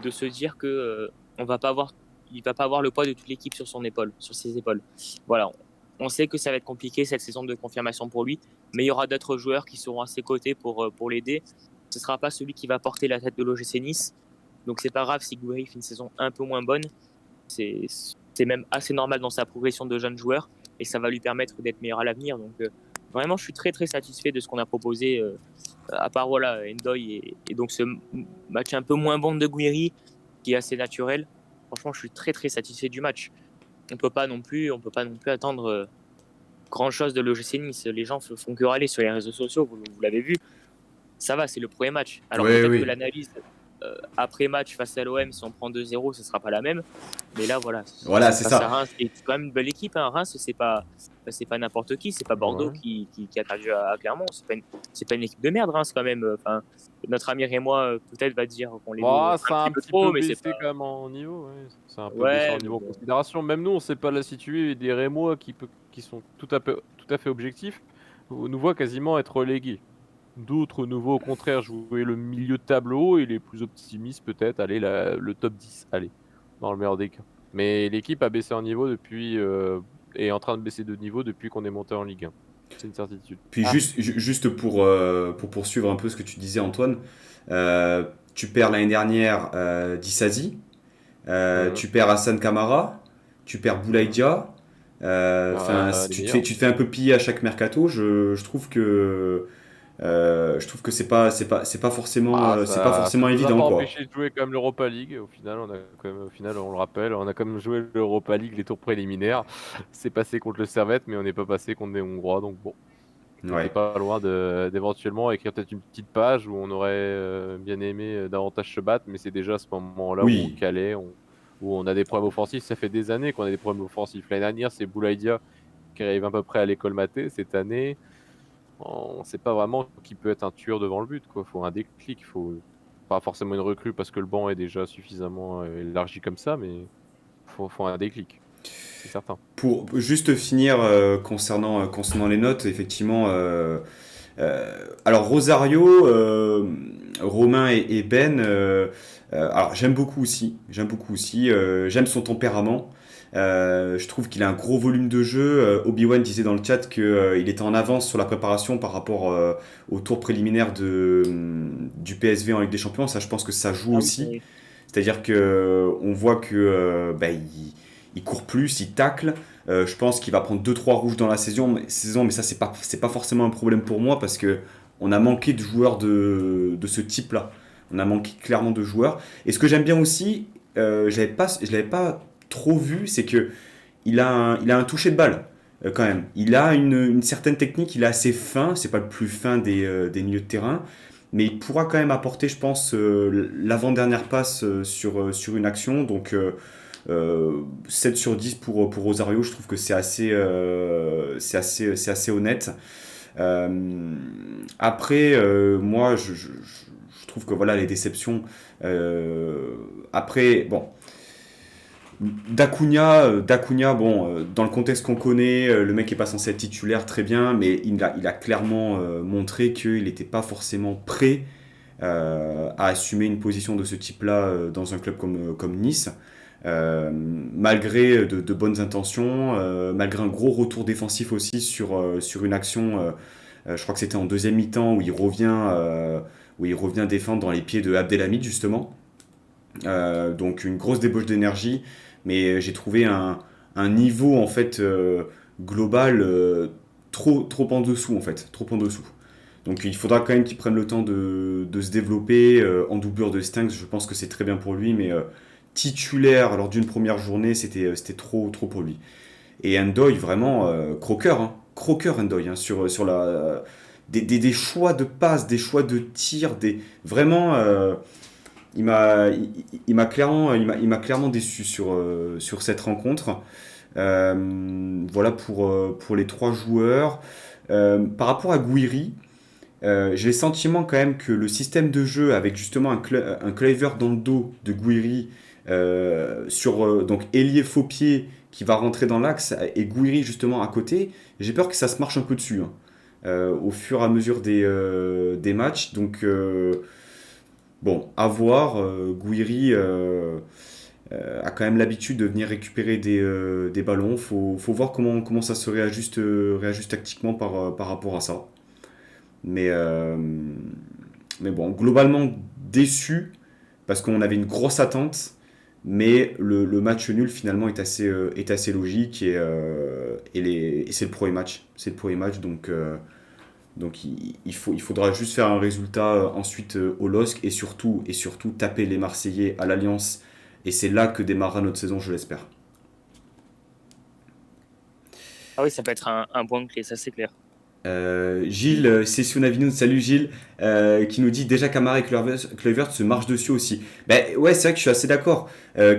de se dire que il va pas avoir le poids de toute l'équipe sur ses épaules. Voilà, on sait que ça va être compliqué cette saison de confirmation pour lui, mais il y aura d'autres joueurs qui seront à ses côtés pour l'aider. Ce sera pas celui qui va porter la tête de l'OGC Nice. Donc c'est pas grave si Gouiri fait une saison un peu moins bonne. C'est même assez normal dans sa progression de jeune joueur et ça va lui permettre d'être meilleur à l'avenir. Donc vraiment, je suis très très satisfait de ce qu'on a proposé, à part voilà, Ndoye et donc ce match un peu moins bon de Gouiri qui est assez naturel. Franchement, je suis très très satisfait du match. On peut pas non plus attendre grand chose de l'OGC Nice. Les gens font que râler sur les réseaux sociaux, vous l'avez vu. Ça va, c'est le premier match. Alors peut-être que l'analyse après match face à l'OM, si on prend 2-0, ce sera pas la même. Mais là, voilà, Voilà, c'est face à ça. Reims, qui est quand même une belle équipe. Hein. Reims, c'est pas n'importe qui. C'est pas Bordeaux Ouais. qui a perdu à Clermont. C'est pas une équipe de merde, Reims, quand même. Enfin, notre ami Rémois, peut-être, va dire qu'on les met Bah, un ça a petit un peu petit peu trop, mais c'est baissé pas. quand même en niveau, ouais. C'est un peu baissé en Ouais, mais niveau en bon. considération. Même nous, on sait pas la situer. Des Rémois qui sont tout à fait objectifs, nous voient quasiment être relégués. D'autres nous voient au contraire jouer le milieu de tableau et les plus optimistes peut-être aller le top 10, allez, dans le meilleur des cas. Mais l'équipe a baissé en niveau depuis, est en train de baisser de niveau depuis qu'on est monté en Ligue 1. C'est une certitude. Puis Ah, juste pour poursuivre un peu ce que tu disais, Antoine, euh, tu perds l'année dernière Disasi, Mmh. tu perds Hassan Kamara, tu perds Mmh. Boulaïdia. Enfin, Les meilleurs. tu te fais un peu piller à chaque mercato. Je trouve que c'est pas Ça forcément nous a évident, pas quoi. empêché de jouer quand même l'Europa League. Au final, on le rappelle, on a quand même joué l'Europa League, les tours préliminaires. C'est passé contre le Servette, mais on n'est pas passé contre des Hongrois, donc bon. On n'était Ouais. pas loin d'éventuellement écrire peut-être une petite page où on aurait bien aimé davantage se battre, mais c'est déjà à ce moment-là où on Oui. calait, où on a des problèmes offensifs. Ça fait des années qu'on a des problèmes offensifs. L'année dernière, c'est Boulaïdia qui arrive à peu près à l'école maté. Cette année, on ne sait pas vraiment qui peut être un tueur devant le but, quoi. Faut un déclic, faut pas forcément une recrue parce que le banc est déjà suffisamment élargi comme ça, mais faut un déclic, c'est certain. Pour juste finir concernant les notes, effectivement, alors Rosario, Romain et Ben, alors j'aime beaucoup aussi, j'aime son tempérament. Je trouve qu'il a un gros volume de jeu. Obi-Wan disait dans le chat qu'il était en avance sur la préparation par rapport au tour préliminaire du PSV en Ligue des Champions. Ça, je pense que ça joue ah aussi. oui. C'est-à-dire que on voit que il court plus, il tacle. Je pense qu'il va prendre deux trois rouges dans la saison, mais ça c'est pas forcément un problème pour moi parce que on a manqué de joueurs de ce type-là. On a manqué clairement de joueurs. Et ce que j'aime bien aussi, je l'avais pas trop vu, c'est que il a un toucher de balle quand même. Il a une certaine technique, il est assez fin. C'est pas le plus fin des milieux de terrain, mais il pourra quand même apporter, je pense, l'avant-dernière passe sur une action. Donc 7 sur 10 pour Rosario, je trouve que c'est assez honnête. Après, moi, je trouve que voilà, les déceptions. Après, bon, Dacunia, bon, dans le contexte qu'on connaît, le mec est pas censé être titulaire très bien, mais il a clairement montré qu'il n'était pas forcément prêt à assumer une position de ce type-là dans un club comme Nice. Malgré de bonnes intentions, malgré un gros retour défensif aussi sur une action, je crois que c'était en deuxième mi-temps où il revient défendre dans les pieds de Abdelhamid justement. Donc une grosse débauche d'énergie, mais j'ai trouvé un niveau en fait global trop en dessous en fait, trop en dessous. Donc il faudra quand même qu'il prenne le temps de se développer en doublure de Stanks. Je pense que c'est très bien pour lui, mais titulaire lors d'une première journée, c'était trop pour lui. Et Endoy, vraiment croqueur, hein, croqueur Endoy, hein, sur des choix de passes, des choix de tir, vraiment. Il m'a clairement déçu sur cette rencontre. Voilà pour les trois joueurs. Par rapport à Gouiri, j'ai le sentiment quand même que le système de jeu avec justement un Kluivert dans le dos de Gouiri donc ailier faux pied qui va rentrer dans l'axe et Gouiri justement à côté, j'ai peur que ça se marche un peu dessus hein, au fur et à mesure des matchs. Donc bon, à voir. Gouiri a quand même l'habitude de venir récupérer des ballons. Faut voir comment ça se réajuste tactiquement par rapport à ça. Mais, euh, mais bon, globalement déçu parce qu'on avait une grosse attente. Mais le match nul finalement est assez logique et c'est le premier match. C'est le premier match donc il faudra juste faire un résultat ensuite au LOSC et surtout taper les Marseillais à l'Alliance. Et c'est là que démarrera notre saison, je l'espère. Ah oui, ça peut être un point clé, ça c'est clair. Gilles, Session Avignon, salut Gilles, qui nous dit déjà Camara et Kluivert se marchent dessus aussi. Ben ouais, c'est vrai que je suis assez d'accord.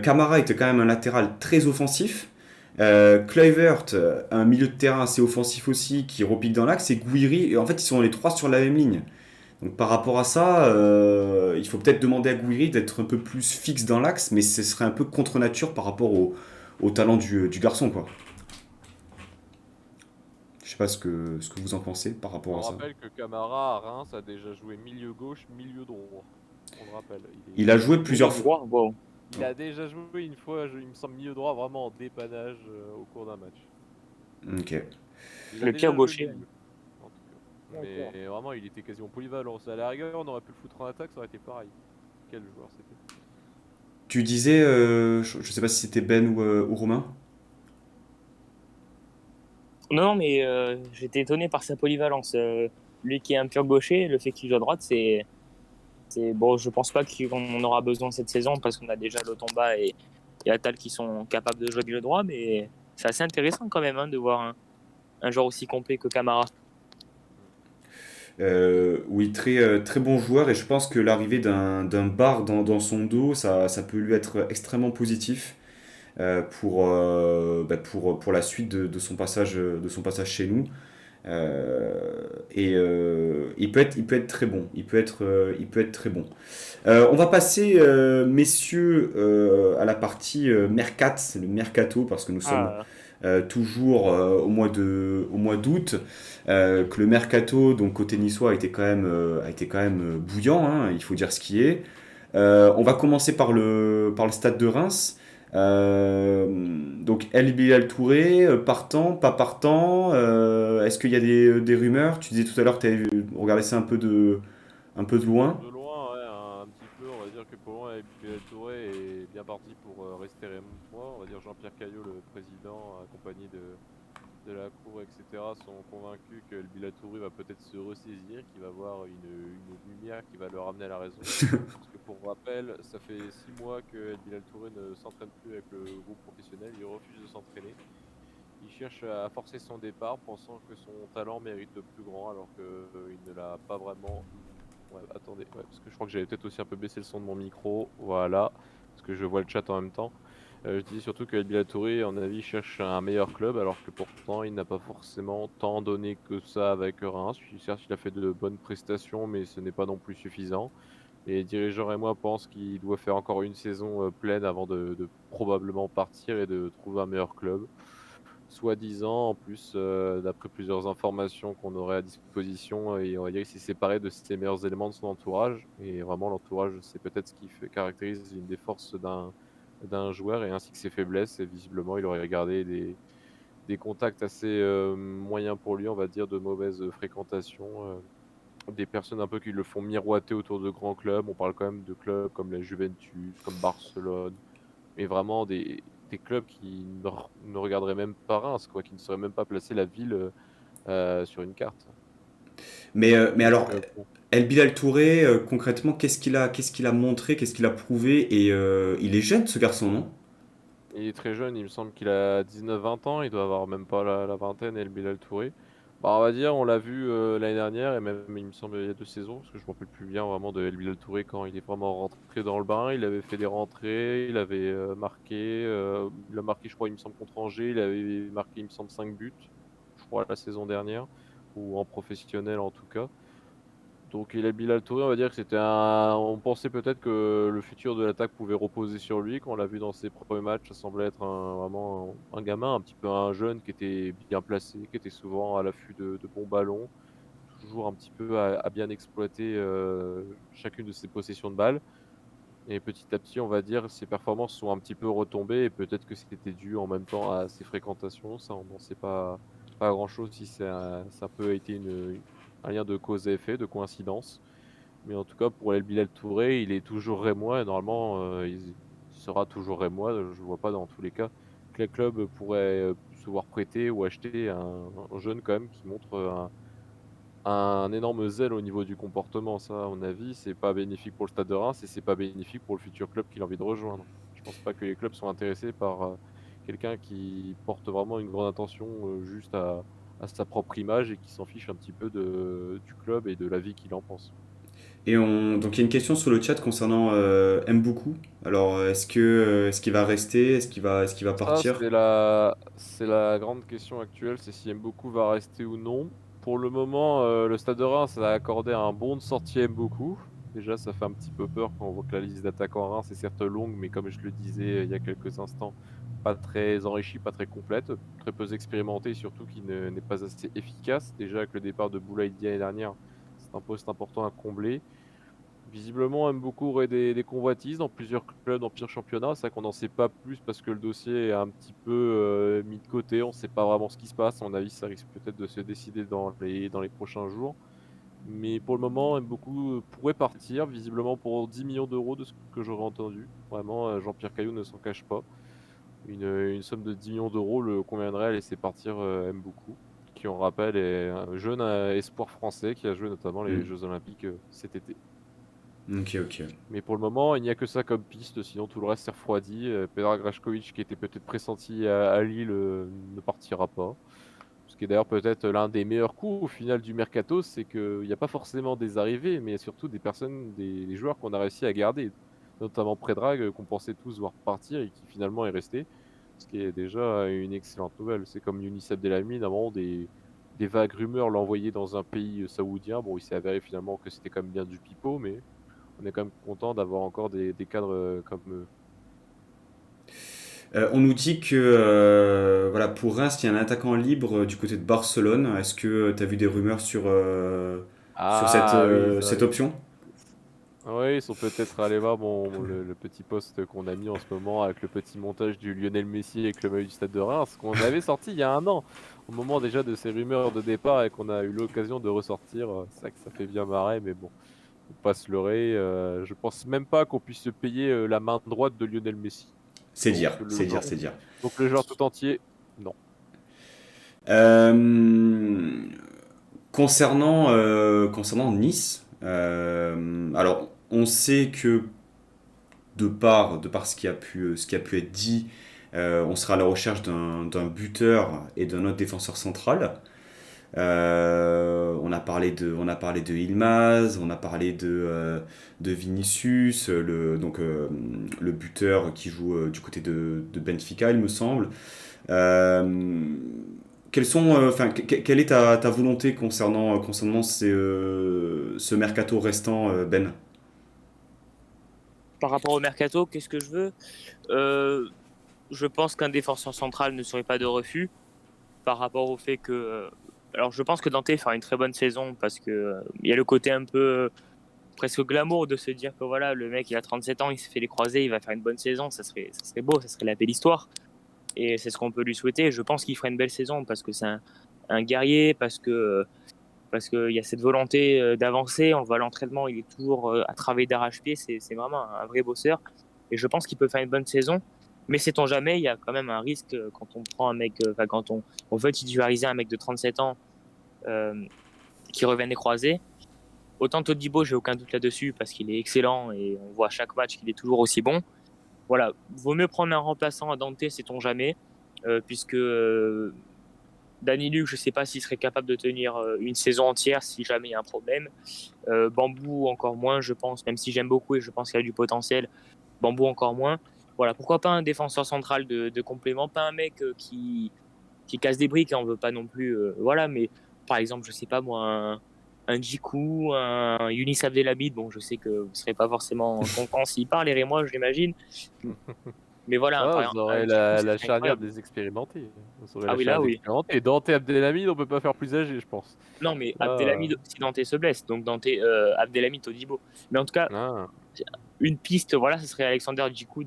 Camara était quand même un latéral très offensif. Kluivert, un milieu de terrain assez offensif aussi, qui repique dans l'axe, et Gouiri, et en fait ils sont les trois sur la même ligne. Donc par rapport à ça, il faut peut-être demander à Gouiri d'être un peu plus fixe dans l'axe, mais ce serait un peu contre nature par rapport au talent du garçon, quoi. Je sais pas ce que vous en pensez par rapport On à ça. rappelle que Camara à Reims a déjà joué milieu gauche, milieu droit. On le rappelle. Il a joué Milieu plusieurs fois. droit, wow. Il a déjà joué une fois, il me semble, milieu droit vraiment en dépannage au cours d'un match. Ok. Il a Le pire déjà joué gaucher. milieu, en tout cas. D'accord. Mais vraiment, il était quasiment polyvalent. À la rigueur, on aurait pu le foutre en attaque, ça aurait été pareil. Quel joueur c'était? Tu disais, je sais pas si c'était Ben ou Romain. Non, mais j'étais étonné par sa polyvalence. Lui qui est un pur gaucher, le fait qu'il joue à droite, c'est bon. Je pense pas qu'on aura besoin cette saison parce qu'on a déjà Lotomba et Attal qui sont capables de jouer milieu droit, mais c'est assez intéressant quand même de voir un joueur aussi complet que Camara. Oui, très bon joueur et je pense que l'arrivée d'un bar dans son dos, ça peut lui être extrêmement positif pour la suite de son passage chez nous. Il peut être très bon. Il peut être très bon. On va passer, messieurs, à la partie le mercato, parce que nous sommes Ah, toujours au mois d'août, que le mercato, donc côté niçois, a été quand même bouillant, hein, il faut dire ce qui est. On va commencer par le stade de Reims. Donc El Bilal Touré, partant, pas partant. Est-ce qu'il y a des rumeurs? Tu disais tout à l'heure que tu avais regardé ça un peu de loin. De loin, ouais, un petit peu. On va dire que pour moi, Bilal Touré est bien parti pour rester rémois. On va dire Jean-Pierre Caillot, le président, accompagné de la cour, etc., sont convaincus que El Bilal Touré va peut-être se ressaisir, qu'il va voir une lumière qui va le ramener à la raison. Parce que pour rappel, ça fait 6 mois que El Bilal Touré ne s'entraîne plus avec le groupe professionnel. Il refuse de s'entraîner. Il cherche à forcer son départ, pensant que son talent mérite de plus grand, alors qu'il ne l'a pas vraiment. Ouais, attendez, ouais, parce que je crois que j'avais peut-être aussi un peu baissé le son de mon micro, voilà, parce que je vois le chat en même temps. Je disais surtout que El Bilal Touré, à mon avis, cherche un meilleur club, alors que pourtant il n'a pas forcément tant donné que ça avec Reims. Certes, il a fait de bonnes prestations, mais ce n'est pas non plus suffisant. Les dirigeants et moi pensent qu'il doit faire encore une saison pleine avant de probablement partir et de trouver un meilleur club. Soi-disant, en plus, d'après plusieurs informations qu'on aurait à disposition, et on va dire qu'il s'est séparé de ses meilleurs éléments de son entourage. Et vraiment, l'entourage, c'est peut-être ce qui caractérise une des forces d'un joueur et ainsi que ses faiblesses. Et visiblement, il aurait gardé des contacts assez moyens pour lui, on va dire, de mauvaise fréquentation. Des personnes un peu qui le font miroiter autour de grands clubs. On parle quand même de clubs comme la Juventus, comme Barcelone, mais vraiment des clubs qui ne regarderaient même pas Reims, quoi, qui ne sauraient même pas placer la ville sur une carte. Mais Donc, alors, bon, El Bilal Touré, concrètement, qu'est-ce qu'il a montré, qu'est-ce qu'il a prouvé? Et il est jeune, ce garçon, non? il est très jeune, il me semble qu'il a 19-20 ans, il doit avoir même pas la vingtaine, El Bilal Touré. Bah, on va dire, on l'a vu l'année dernière, et même, il me semble, il y a 2 saisons, parce que je me rappelle plus bien vraiment de El Bilal Touré quand il est vraiment rentré dans le bain. Il avait fait des rentrées, il avait marqué, il a marqué, je crois, il me semble, contre Angers, il avait marqué, il me semble, 5 buts, je crois, la saison dernière, ou en professionnel en tout cas. Donc il a Bilal Touré, on va dire que c'était un. On pensait peut-être que le futur de l'attaque pouvait reposer sur lui. Quand on l'a vu dans ses premiers matchs, ça semblait être vraiment un gamin, un petit peu un jeune qui était bien placé, qui était souvent à l'affût de bons ballons, toujours un petit peu à bien exploiter chacune de ses possessions de balles. Et petit à petit, on va dire, ses performances sont un petit peu retombées et peut-être que c'était dû en même temps à ses fréquentations. Ça, on n'en sait pas grand-chose si ça peut été un lien de cause à effet, de coïncidence. Mais en tout cas, pour El Bilal Touré, il est toujours rémois et normalement, il sera toujours rémois. Je ne vois pas dans tous les cas que les clubs pourraient se voir prêter ou acheter un jeune quand même qui montre un énorme zèle au niveau du comportement. Ça, à mon avis, c'est pas bénéfique pour le Stade de Reims et c'est pas bénéfique pour le futur club qu'il a envie de rejoindre. Je pense pas que les clubs sont intéressés par quelqu'un qui porte vraiment une grande attention juste à sa propre image et qui s'en fiche un petit peu du club et de la vie qu'il en pense. Donc il y a une question sur le chat concernant Mboukou. Alors est-ce qu'il va rester? Est-ce qu'il va Ça, partir? c'est la grande question actuelle, c'est si Mboku va rester ou non. Pour le moment, le Stade de Reims a accordé un bon de sortie à Mboku. Déjà, ça fait un petit peu peur quand on voit que la liste d'attaquants à Reims est certes longue, mais comme je le disais il y a quelques instants, pas très enrichie, pas très complète, très peu expérimentée, surtout qui n'est pas assez efficace. Déjà, avec le départ de Boulaïdi l'année dernière, c'est un poste important à combler. Visiblement, Mboko aurait des convoitises dans plusieurs clubs, dans plusieurs championnats. C'est vrai qu'on n'en sait pas plus parce que le dossier est un petit peu mis de côté. On ne sait pas vraiment ce qui se passe. À mon avis, ça risque peut-être de se décider dans les prochains jours. Mais pour le moment, Mboko pourrait partir, visiblement pour 10 millions d'euros de ce que j'aurais entendu. Vraiment, Jean-Pierre Caillou ne s'en cache pas. Une somme de 10 millions d'euros le conviendrait à laisser partir Mboko, qui, on rappelle, est un jeune espoir français qui a joué notamment les Hmm. Jeux Olympiques cet été. Ok, ok. Mais pour le moment, il n'y a que ça comme piste, sinon tout le reste s'est refroidi. Pedra Grajkovic, qui était peut-être pressenti à Lille, ne partira pas. Ce qui est d'ailleurs peut-être l'un des meilleurs coups au final du mercato, c'est qu'il n'y a pas forcément des arrivées, mais surtout des joueurs qu'on a réussi à garder. Notamment Predrag, qu'on pensait tous voir partir et qui finalement est resté. Ce qui est déjà une excellente nouvelle. C'est comme Younis Abdelhamid, avant des vagues rumeurs l'envoyer dans un pays saoudien. Bon, il s'est avéré finalement que c'était quand même bien du pipeau, mais on est quand même content d'avoir encore des cadres comme eux. On nous dit que voilà, pour Reims, il y a un attaquant libre du côté de Barcelone. Est-ce que tu as vu des rumeurs sur Ah oui, cette option? oui, ils sont peut-être allés voir le petit post qu'on a mis en ce moment avec le petit montage du Lionel Messi avec le maillot du Stade de Reims, qu'on avait sorti il y a un an, au moment déjà de ces rumeurs de départ et qu'on a eu l'occasion de ressortir. C'est vrai que ça fait bien marrer, mais bon, faut pas se leurrer. Je pense même pas qu'on puisse se payer la main droite de Lionel Messi. C'est Donc dire, le c'est dire, joueur, c'est dire. donc le joueur tout entier, non. Euh, concernant Nice, alors on sait que de par ce qui a pu être dit, on sera à la recherche d'un buteur et d'un autre défenseur central. On a parlé de Ilmaz, on a parlé de Vinicius, le buteur qui joue du côté de Benfica, il me semble. Euh, quelle est ta volonté concernant ce mercato restant, Ben? Par rapport au mercato, qu'est-ce que je veux? Euh, je pense qu'un défenseur central ne serait pas de refus par rapport au fait que. Alors, je pense que Dante fera une très bonne saison parce que il y a le côté un peu presque glamour de se dire que voilà, le mec il a 37 ans, il s'est fait les croisés, il va faire une bonne saison, ça serait beau, ça serait la belle histoire. Et c'est ce qu'on peut lui souhaiter. Je pense qu'il fera une belle saison parce que c'est un guerrier, parce qu'il y a cette volonté d'avancer. On le voit à l'entraînement, il est toujours à travailler d'arrache-pied. C'est vraiment un vrai bosseur. Et je pense qu'il peut faire une bonne saison. Mais sait-on jamais, il y a quand même un risque quand on prend un mec, quand on veut titulariser un mec de 37 ans euh, qui revient des croisés. Autant Todibo, j'ai aucun doute là-dessus parce qu'il est excellent et on voit à chaque match qu'il est toujours aussi bon. Voilà, vaut mieux prendre un remplaçant à Dante, sait-on jamais, puisque Danny Luc, je ne sais pas s'il serait capable de tenir une saison entière si jamais il y a un problème. Bambou, encore moins, je pense, même si j'aime beaucoup et je pense qu'il a du potentiel. Bambou, encore moins. Voilà, pourquoi pas un défenseur central de complément, pas un mec qui casse des briques, hein, on veut pas non plus. Voilà, mais par exemple, je sais pas moi, un Djikou, un Younis Abdelhamid, bon, je sais que vous serez pas forcément content s'il parle, et moi, j'imagine. Mais voilà, Ah, par vous exemple, un aurez Djikou, ça la serait charnière incroyable. des expérimentés. Vous aurez Ah la oui, là, charnière des oui. expérimentés. Dante Abdelhamid, on peut pas faire plus âgé, je pense. Non, mais Ah, Abdelhamid, si Dante se blesse, donc Dante, Abdelhamid Todibo. Mais en tout cas, ah. une piste, voilà, ce serait Alexander Djikou,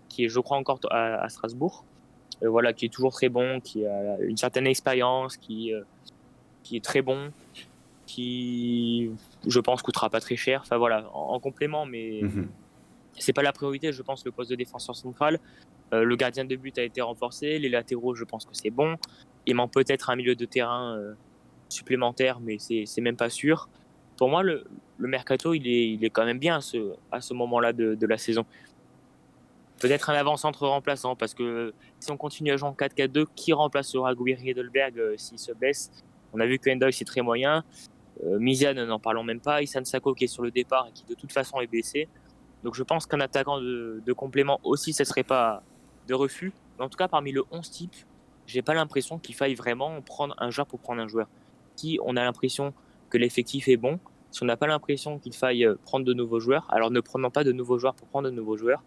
qui est, je crois, encore à Strasbourg. Voilà, qui est toujours très bon, qui a une certaine expérience, qui est très bon, qui, je pense, coûtera pas très cher. Enfin voilà, en complément, mais Mhm. c'est pas la priorité. Je pense le poste de défenseur central. Le gardien de but a été renforcé. Les latéraux, je pense que c'est bon. Il manque peut-être un milieu de terrain supplémentaire, mais c'est même pas sûr. Pour moi, le mercato, il est quand même bien à ce moment-là de la saison. Peut-être un avant-centre remplaçant, parce que si on continue à jouer en 4-4-2, qui remplacera Guiri et Dolberg s'il se blesse? On a vu que Endoy c'est très moyen. Misian, n'en parlons même pas. Issan Sako qui est sur le départ et qui de toute façon est blessé. Donc je pense qu'un attaquant de complément aussi, ce ne serait pas de refus. Mais en tout cas, parmi le 11 type, j'ai pas l'impression qu'il faille vraiment prendre un joueur pour prendre un joueur. Si on a l'impression que l'effectif est bon, si on n'a pas l'impression qu'il faille prendre de nouveaux joueurs, alors ne prenons pas de nouveaux joueurs pour prendre de nouveaux joueurs.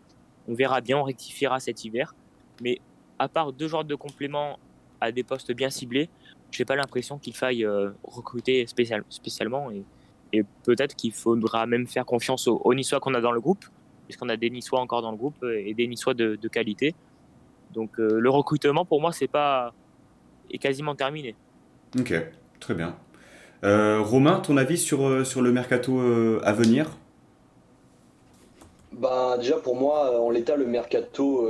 On verra bien, on rectifiera cet hiver. Mais à part 2 joueurs de complément à des postes bien ciblés, j'ai pas l'impression qu'il faille recruter spécialement. Et peut-être qu'il faudra même faire confiance aux Niçois qu'on a dans le groupe, puisqu'on a des Niçois encore dans le groupe et des Niçois de qualité. Donc le recrutement, pour moi, est quasiment terminé. Ok, très bien. Romain, ton avis sur le mercato à venir? Bah, déjà pour moi, en l'état, le mercato,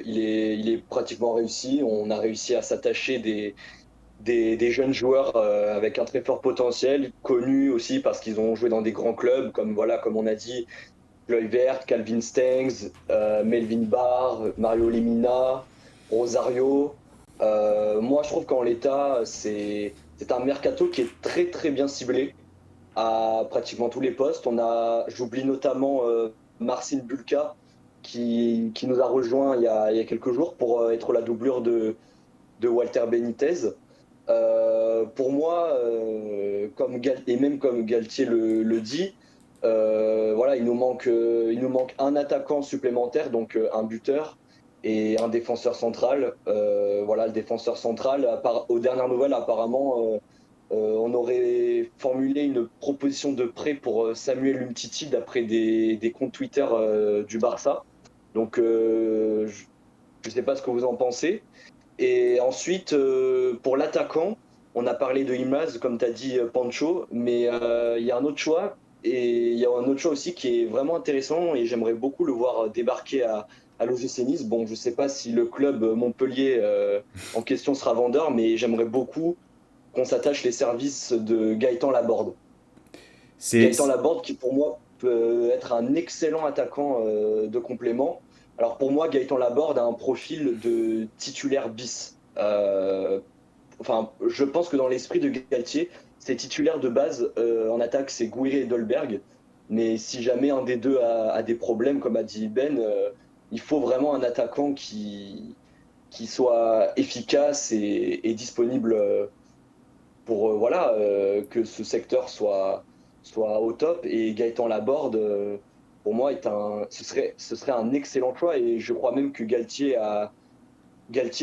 il est pratiquement réussi. On a réussi à s'attacher des jeunes joueurs avec un très fort potentiel, connus aussi parce qu'ils ont joué dans des grands clubs, comme, voilà, comme on a dit, Kluivert, Calvin Stengs, Melvin Barr, Mario Lemina, Rosario. Moi, je trouve qu'en l'état, c'est un mercato qui est très très bien ciblé à pratiquement tous les postes. J'oublie notamment Marcin Bulka qui nous a rejoint il y a quelques jours pour être la doublure de Walter Benitez. Pour moi, et même comme Galtier le dit, voilà, il nous manque un attaquant supplémentaire, donc un buteur et un défenseur central. Voilà, le défenseur central, aux dernières nouvelles, apparemment, on aurait formulé une proposition de prêt pour Samuel Umtiti d'après des comptes Twitter du Barça. Donc, je ne sais pas ce que vous en pensez. Et ensuite, pour l'attaquant, on a parlé de Imaz, comme tu as dit, Pancho, mais il y a un autre choix. Et il y a un autre choix aussi qui est vraiment intéressant et j'aimerais beaucoup le voir débarquer à l'OGC Nice. Bon, je ne sais pas si le club Montpellier en question sera vendeur, mais j'aimerais beaucoup qu'on s'attache les services de Gaëtan Laborde. C'est, Gaëtan Laborde qui pour moi peut être un excellent attaquant de complément. Alors pour moi, Gaëtan Laborde a un profil de titulaire bis. Enfin, je pense que dans l'esprit de Galtier, ses titulaires de base en attaque, c'est Gouiri et Dolberg. Mais si jamais un des deux a des problèmes, comme a dit Ben, il faut vraiment un attaquant qui soit efficace et disponible pour voilà, que ce secteur soit au top. Et Gaëtan Laborde, pour moi, ce serait un excellent choix. Et je crois même que Galtier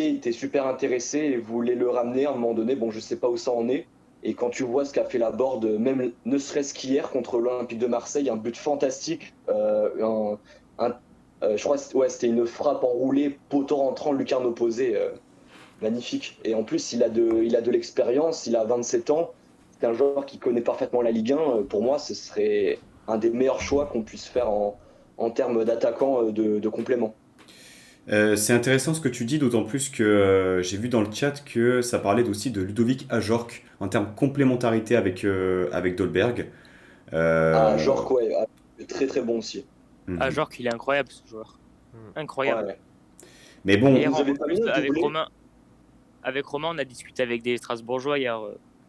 était super intéressé et voulait le ramener à un moment donné. Bon, je sais pas où ça en est. Et quand tu vois ce qu'a fait Laborde, même ne serait-ce qu'hier contre l'Olympique de Marseille, un but fantastique, je crois que ouais, c'était une frappe enroulée, poteau rentrant, lucarne opposée. Magnifique. Et en plus, il a de l'expérience, il a 27 ans. C'est un joueur qui connaît parfaitement la Ligue 1. Pour moi, ce serait un des meilleurs choix qu'on puisse faire en termes d'attaquant de complément. c'est intéressant ce que tu dis, d'autant plus que j'ai vu dans le chat que ça parlait aussi de Ludovic Ajorc en termes de complémentarité avec Dolberg. Ah, Euh, genre, ouais, très très bon aussi. Ah, mhm. genre qu'il est incroyable ce joueur. Incroyable. Ouais. Mais bon, Hier, Vous avez pas mis un doublé? avec Romain, on a discuté avec des Strasbourgeois hier.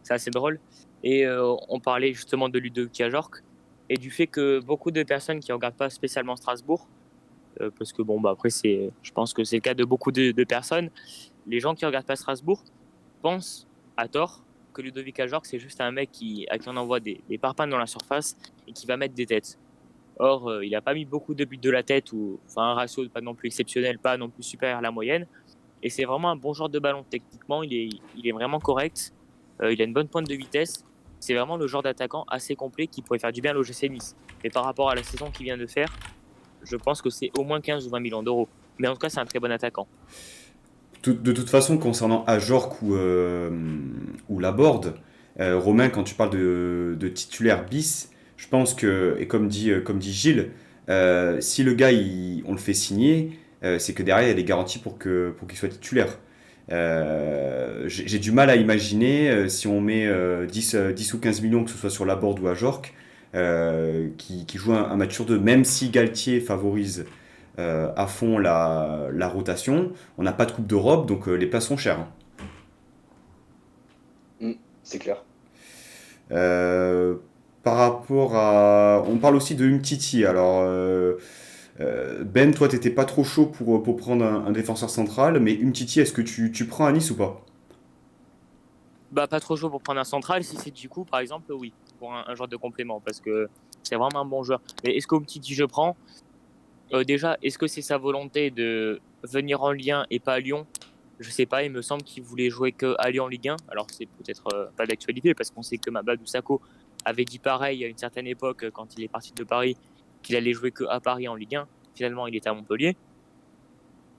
C'est assez drôle. Et on parlait justement de Ludovic Ajorc et du fait que beaucoup de personnes qui ne regardent pas spécialement Strasbourg, parce que bon, bah après, je pense que c'est le cas de beaucoup de personnes, les gens qui ne regardent pas Strasbourg pensent à tort que Ludovic Ajorc, c'est juste un mec à qui on envoie des parpaings dans la surface et qui va mettre des têtes. Or, il n'a pas mis beaucoup de buts de la tête, enfin un ratio pas non plus exceptionnel, pas non plus supérieur à la moyenne. Et c'est vraiment un bon joueur de ballon. Techniquement, il est vraiment correct. Il a une bonne pointe de vitesse. C'est vraiment le genre d'attaquant assez complet qui pourrait faire du bien à l'OGC Nice. Et par rapport à la saison qu'il vient de faire, je pense que c'est au moins 15 ou 20 millions d'euros. Mais en tout cas, c'est un très bon attaquant. de toute façon, concernant Ajorc ou Laborde, Romain, quand tu parles de titulaire bis, je pense que, et comme dit Gilles, si le gars, on le fait signer, c'est que derrière, il y a des garanties pour qu'il soit titulaire. J'ai du mal à imaginer si on met 10 ou 15 millions, que ce soit sur Laborde ou Ajorc, qui joue un match sur deux, même si Galtier favorise à fond la rotation. On n'a pas de Coupe d'Europe, donc les places sont chères, hein. C'est clair. Euh, Par rapport à... On parle aussi de Umtiti. Alors, Ben, toi, t'étais pas trop chaud pour prendre un défenseur central, mais Umtiti, est-ce que tu prends à Nice ou pas? Bah, pas trop chaud pour prendre un central. Si c'est du coup, par exemple, oui, pour un joueur de complément, parce que c'est vraiment un bon joueur. Mais est-ce qu'Umtiti, je prends? Déjà, est-ce que c'est sa volonté de venir en Ligue 1 et pas à Lyon? Je sais pas, il me semble qu'il voulait jouer que à Lyon en Ligue 1. Alors, c'est peut-être pas d'actualité, parce qu'on sait que Mamadou Sakho avait dit pareil à une certaine époque, quand il est parti de Paris, qu'il allait jouer que à Paris en Ligue 1. Finalement, il était à Montpellier.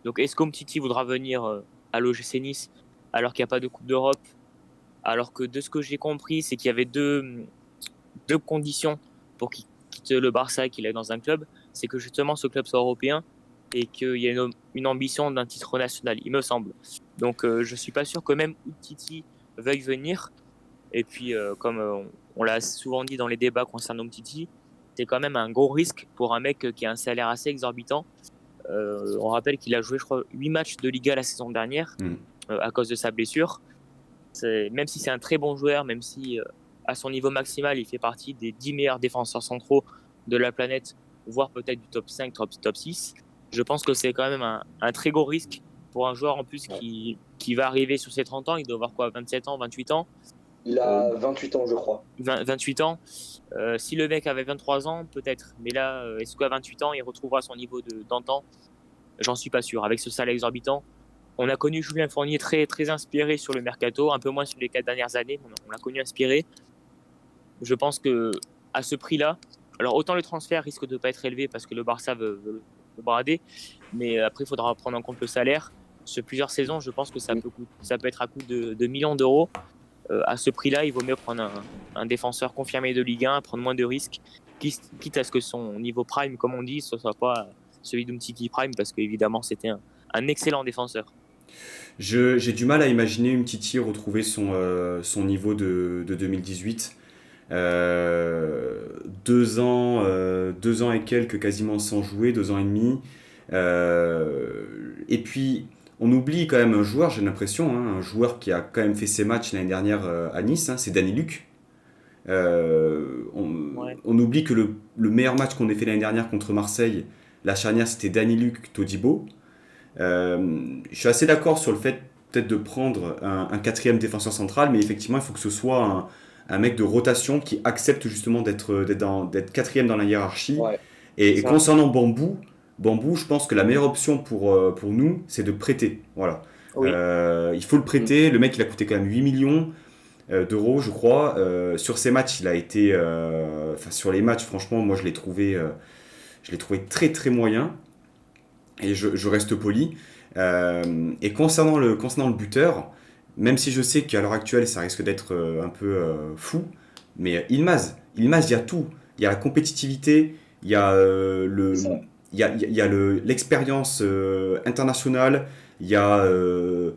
Donc, est-ce qu'Umtiti voudra venir à l'OGC Nice alors qu'il n'y a pas de Coupe d'Europe? Alors que de ce que j'ai compris, c'est qu'il y avait deux conditions pour qu'il quitte le Barça et qu'il aille dans un club. C'est que justement ce club soit européen et qu'il y ait une ambition d'un titre national, il me semble. Donc je suis pas sûr que même Umtiti veuille venir. Et puis comme on l'a souvent dit dans les débats concernant Umtiti, c'est quand même un gros risque pour un mec qui a un salaire assez exorbitant. On rappelle qu'il a joué, je crois, 8 matchs de Liga la saison dernière Hmm. à cause de sa blessure. Même si c'est un très bon joueur, même si à son niveau maximal, il fait partie des 10 meilleurs défenseurs centraux de la planète, voire peut-être du top 5, top 6, je pense que c'est quand même un très gros risque pour un joueur en plus qui va arriver sur ses 30 ans. Il doit avoir quoi, 27 ans, 28 ans, Il euh, a 28 ans, je crois. 28 ans. Si le mec avait 23 ans, peut-être. Mais là, est-ce qu'à 28 ans, il retrouvera son niveau d'antan? J'en suis pas sûr. Avec ce salaire exorbitant, on a connu Julien Fournier très, très inspiré sur le mercato, un peu moins sur les 4 dernières années. On l'a connu inspiré. Je pense que à ce prix-là, alors autant le transfert risque de ne pas être élevé parce que le Barça veut le brader, mais après il faudra prendre en compte le salaire. Sur plusieurs saisons, je pense que ça peut être à coût de millions d'euros. À ce prix-là, il vaut mieux prendre un défenseur confirmé de Ligue 1, prendre moins de risques, quitte à ce que son niveau prime, comme on dit, ce ne soit pas celui d'Umtiti Prime, parce qu'évidemment, c'était un excellent défenseur. J'ai du mal à imaginer Umtiti retrouver son niveau de 2018. 2 ans et quelques quasiment sans jouer, 2 ans et demi. Et puis, on oublie quand même un joueur, j'ai l'impression, hein, un joueur qui a quand même fait ses matchs l'année dernière à Nice, hein, c'est Danny Luc. Ouais. On oublie que le meilleur match qu'on ait fait l'année dernière contre Marseille, la charnière, c'était Danny Luc, Todibo. Je suis assez d'accord sur le fait peut-être de prendre un quatrième défenseur central, mais effectivement, il faut que ce soit un mec de rotation qui accepte justement d'être quatrième dans la hiérarchie. Ouais, Et ça. concernant Bambou, je pense que la meilleure option pour nous, c'est de prêter. Voilà. Oui. Il faut le prêter. Le mec, il a coûté quand même 8 millions d'euros, je crois. Sur ces matchs, il a été. Enfin, sur les matchs, franchement, moi, je l'ai trouvé très très moyen. Et je reste poli. Et concernant le buteur, même si je sais qu'à l'heure actuelle, ça risque d'être un peu fou, mais Ilmaz, il y a tout. Il y a la compétitivité, il y a C'est ça. l'expérience internationale, il y a le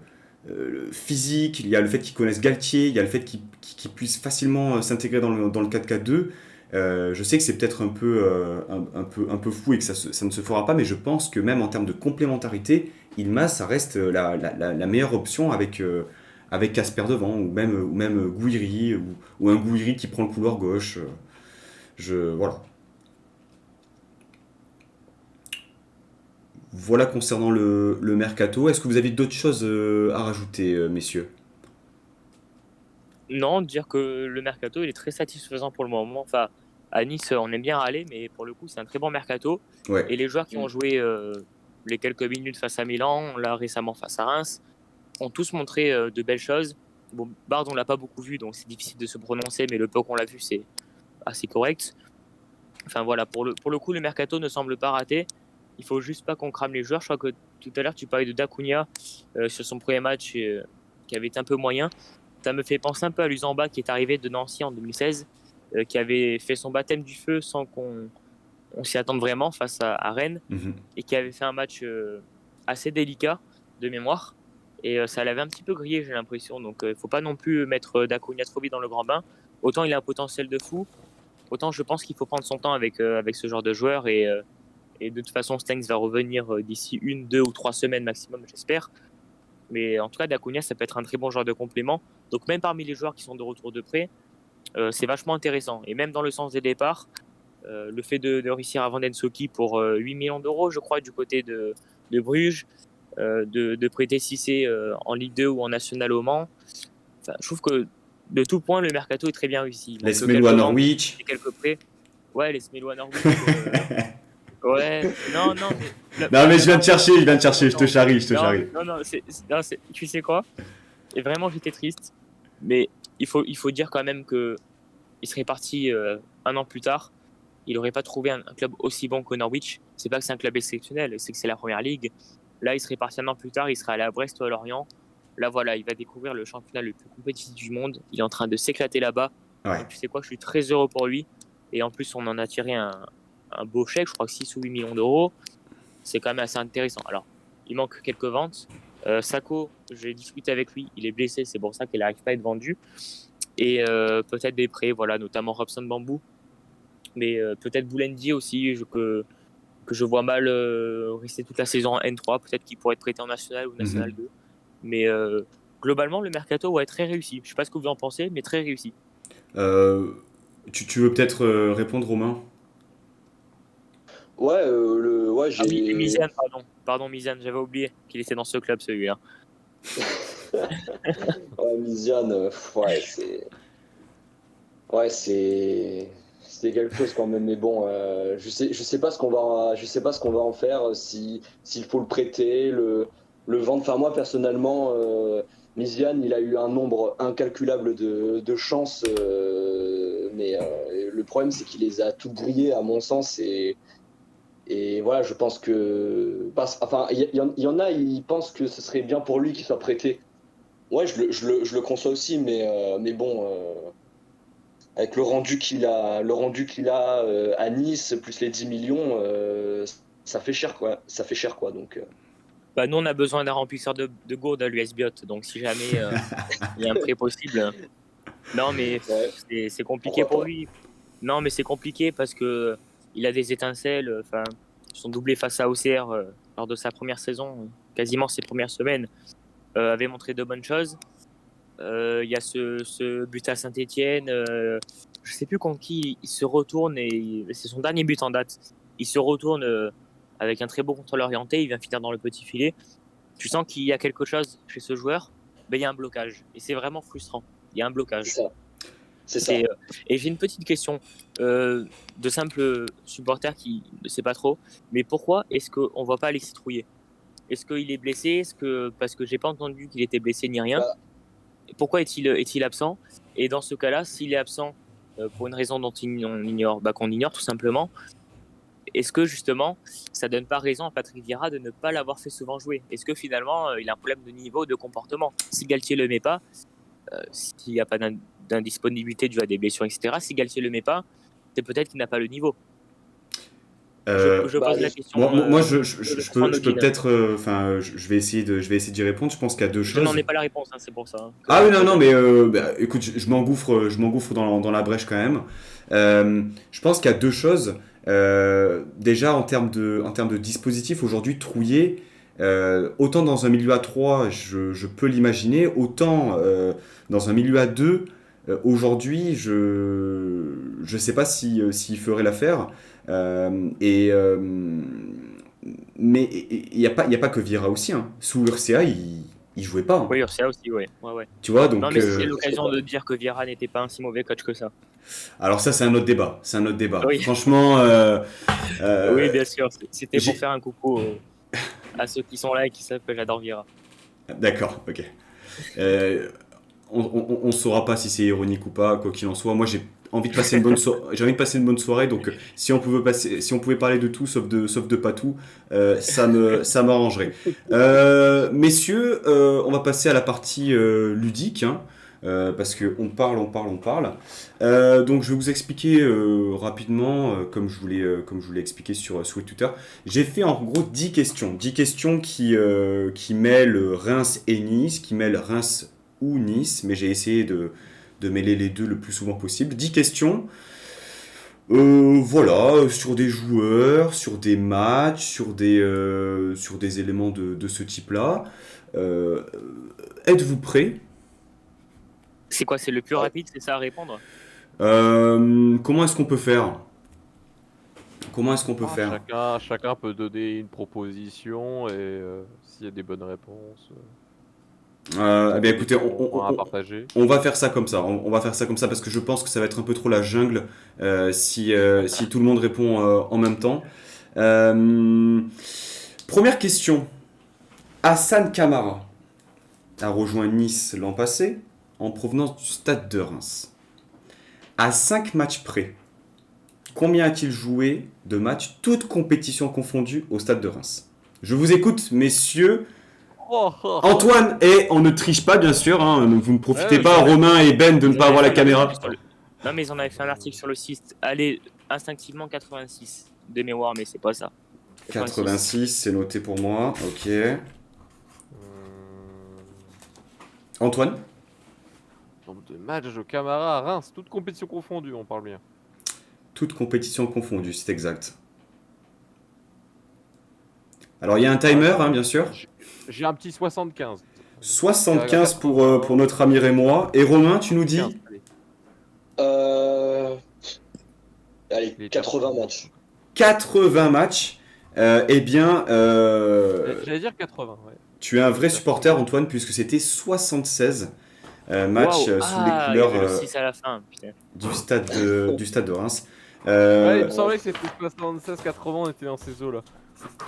physique, il y a le fait qu'il connaisse Galtier, il y a le fait qu'il puisse facilement s'intégrer dans le 4-4-2. Je sais que c'est peut-être un peu fou et que ça ne se fera pas, mais je pense que même en termes de complémentarité, Ilmaz, ça reste la meilleure option avec Casper devant, ou même Gouiri, ou un Gouiri qui prend le couloir gauche. Voilà. Voilà concernant le mercato. Est-ce que vous avez d'autres choses à rajouter, messieurs? Non, dire que le mercato il est très satisfaisant pour le moment. Enfin, à Nice, on aime bien aller, mais pour le coup, c'est un très bon mercato. Ouais. Et les joueurs qui Mm. ont joué les quelques minutes face à Milan, là récemment face à Reims, ont tous montré de belles choses. Bon, Bard, on l'a pas beaucoup vu, donc c'est difficile de se prononcer, mais le peu qu'on l'a vu, c'est assez correct. Enfin voilà, pour le coup, le mercato ne semble pas raté. Il faut juste pas qu'on crame les joueurs. Je crois que tout à l'heure, tu parlais de Dacunia sur son premier match qui avait été un peu moyen. Ça me fait penser un peu à Lusamba qui est arrivé de Nancy en 2016, qui avait fait son baptême du feu sans qu'on s'y attende vraiment face à Rennes Mhm. et qui avait fait un match assez délicat de mémoire. Et ça l'avait un petit peu grillé, j'ai l'impression. Donc il ne faut pas non plus mettre Dacunia trop vite dans le grand bain. Autant il a un potentiel de fou, autant je pense qu'il faut prendre son temps avec ce genre de joueur Et de toute façon, Stengs va revenir d'ici 1, 2 ou 3 semaines maximum, j'espère. Mais en tout cas, Dacunia, ça peut être un très bon joueur de complément. Donc même parmi les joueurs qui sont de retour de prêt, c'est vachement intéressant. Et même dans le sens des départs, le fait de réussir à vendre Ensoki pour 8 millions d'euros, je crois, du côté de Bruges, de prêter Cissé en Ligue 2 ou en National au Mans. Enfin, je trouve que de tout point, le mercato est très bien réussi. Il Les manque Smelou à quelques ventes Norwich. et quelques prêts. Ouais, les Smelou à Norwich. Ouais, non, Non, mais je viens de chercher, je te charrie, tu sais quoi? Et vraiment, j'étais triste. Mais il faut dire quand même que il serait parti 1 an plus tard. Il n'aurait pas trouvé un club aussi bon que Norwich. C'est pas que c'est un club exceptionnel, c'est que c'est la première ligue. Là, il serait parti 1 an plus tard, il serait allé à Brest ou à Lorient. Là, voilà, il va découvrir le championnat le plus compétitif du monde. Il est en train de s'éclater là-bas. Ouais. Donc, tu sais quoi, je suis très heureux pour lui. Et en plus, on en a tiré un beau chèque, je crois que 6 ou 8 millions d'euros. C'est quand même assez intéressant. Alors, il manque quelques ventes. Sako, j'ai discuté avec lui, il est blessé, c'est pour ça qu'il n'arrive pas à être vendu. Et peut-être des prêts, voilà, notamment Robson Bambou. Mais peut-être Boulendi aussi, que je vois mal rester toute la saison en N3. Peut-être qu'il pourrait être prêté en National ou National 2. Mais globalement, le mercato va être très réussi. Je ne sais pas ce que vous en pensez, mais très réussi. Tu veux peut-être répondre, Romain? Ouais, Ah oui, Miziane, pardon, Miziane, j'avais oublié qu'il était dans ce club, celui-là. Ouais, Miziane, c'était quelque chose quand même. Mais bon, je sais pas ce qu'on va en faire, s'il faut le prêter, le vendre. Enfin, moi personnellement, Miziane, il a eu un nombre incalculable de chances, mais le problème c'est qu'il les a toutes grillées à mon sens. Et voilà, je pense que. Enfin, il y en a, ils pensent que ce serait bien pour lui qu'il soit prêté. Ouais, je le conçois aussi, mais bon, avec le rendu qu'il a à Nice, plus les 10 millions, ça fait cher, quoi. Ça fait cher, quoi. Donc, Bah, nous, on a besoin d'un remplisseur de gourde à l'US Biot. Donc, si jamais il y a un prêt possible. Non, mais ouais, c'est compliqué pourquoi pour pas. lui. Non, mais c'est compliqué parce que il a des étincelles. Enfin, son doublé face à OCR lors de sa première saison, quasiment ses premières semaines, avait montré de bonnes choses. Il y a ce but à Saint-Etienne. Je sais plus contre qui il se retourne et c'est son dernier but en date. Il se retourne avec un très beau contrôle orienté. Il vient finir dans le petit filet. Tu sens qu'il y a quelque chose chez ce joueur. Ben, il y a un blocage et c'est vraiment frustrant. Il y a un blocage. C'est ça. Et j'ai une petite question de simple supporter qui ne sait pas trop. Mais pourquoi est-ce qu'on ne voit pas les citrouiller? Est-ce qu'il est blessé? Parce que j'ai pas entendu qu'il était blessé ni rien. Bah, Pourquoi est-il absent? Et dans ce cas-là, s'il est absent pour une raison qu'on ignore tout simplement, est-ce que justement ça donne pas raison à Patrick Vieira de ne pas l'avoir fait souvent jouer? Est-ce que finalement il a un problème de niveau, de comportement? Si Galtier le met pas, s'il n'y a pas d'indisponibilité due à des blessures, etc., si Galtier le met pas, c'est peut-être qu'il n'a pas le niveau. Je pose la question. Moi, je peux peut-être, enfin, je vais essayer d'y répondre. Je pense qu'il y a deux Je choses. n'en ai pas la réponse, hein, c'est pour ça. Ah oui, non, mais écoute, je m'engouffre dans la brèche quand même. Je pense qu'il y a deux choses. Déjà, en termes de dispositif, aujourd'hui, Trouillet, autant dans un milieu à 3, je peux l'imaginer, autant dans un milieu à 2, aujourd'hui, je sais pas s'il ferait l'affaire. Mais il n'y a pas que Vieira aussi. Hein. Sous Urca, il jouait pas. Hein. Oui, c'est aussi, ouais. Tu vois, donc. Non, mais c'est l'occasion de dire que Vieira n'était pas un si mauvais coach que ça. Alors ça, c'est un autre débat. Oui. Franchement. Oui, bien sûr. C'était pour faire un coucou à ceux qui sont là et qui savent que j'adore Vieira. D'accord, ok. On ne saura pas si c'est ironique ou pas, quoi qu'il en soit. Moi, j'ai envie de passer une bonne soirée, donc si on pouvait parler de tout sauf de pas tout, ça m'arrangerait. Messieurs, on va passer à la partie ludique, hein, parce que on parle. Donc je vais vous expliquer rapidement, comme je vous l'ai expliqué sur Twitter. J'ai fait en gros 10 questions qui mêlent Reims et Nice, qui mêlent Reims ou Nice, mais j'ai essayé de mêler les deux le plus souvent possible. 10 questions. Voilà, sur des joueurs, sur des matchs, sur des éléments de ce type-là. Euh, Êtes-vous prêt? C'est quoi, c'est le plus rapide, c'est ça à répondre? Comment est-ce qu'on peut faire? Comment est-ce qu'on peut faire? Chacun peut donner une proposition et s'il y a des bonnes réponses, Eh bien, écoutez, on à partager. on va faire ça comme ça. On va faire ça comme ça parce que je pense que ça va être un peu trop la jungle si tout le monde répond en même temps. Première question. Hassan Kamara a rejoint Nice l'an passé en provenance du stade de Reims. À 5 matchs près, combien a-t-il joué de matchs, toutes compétitions confondues, au stade de Reims? Je vous écoute, messieurs. Antoine, et on ne triche pas, bien sûr, hein, vous ne profitez Ouais, pas, Romain et Ben, de ne Ils pas en avoir la avaient fait un caméra. article sur le- Non, mais ils en avaient fait un article sur le site. Allez, instinctivement 86 de mémoire, mais c'est pas ça. 86, c'est noté pour moi, ok. Hum, Antoine? Nombre de matchs de Camara à Reims, toutes compétitions confondues, on parle bien. Toutes compétitions confondues, c'est exact. Alors, il y a un timer, hein, bien sûr. J'ai un petit 75. 75 pour notre ami Rémois. Et Romain, tu nous dis? Allez. Euh... Allez, Les 80 matchs. 80 matchs. Eh bien, J'allais dire 80, ouais. tu es un vrai supporter, Antoine, puisque c'était 76 matchs Waouh. sous les Ah, il y couleurs avait le 6 à la fin, putain. du stade de Reims. Ouais, il me semblait que c'était 76-80, on était dans ces eaux-là.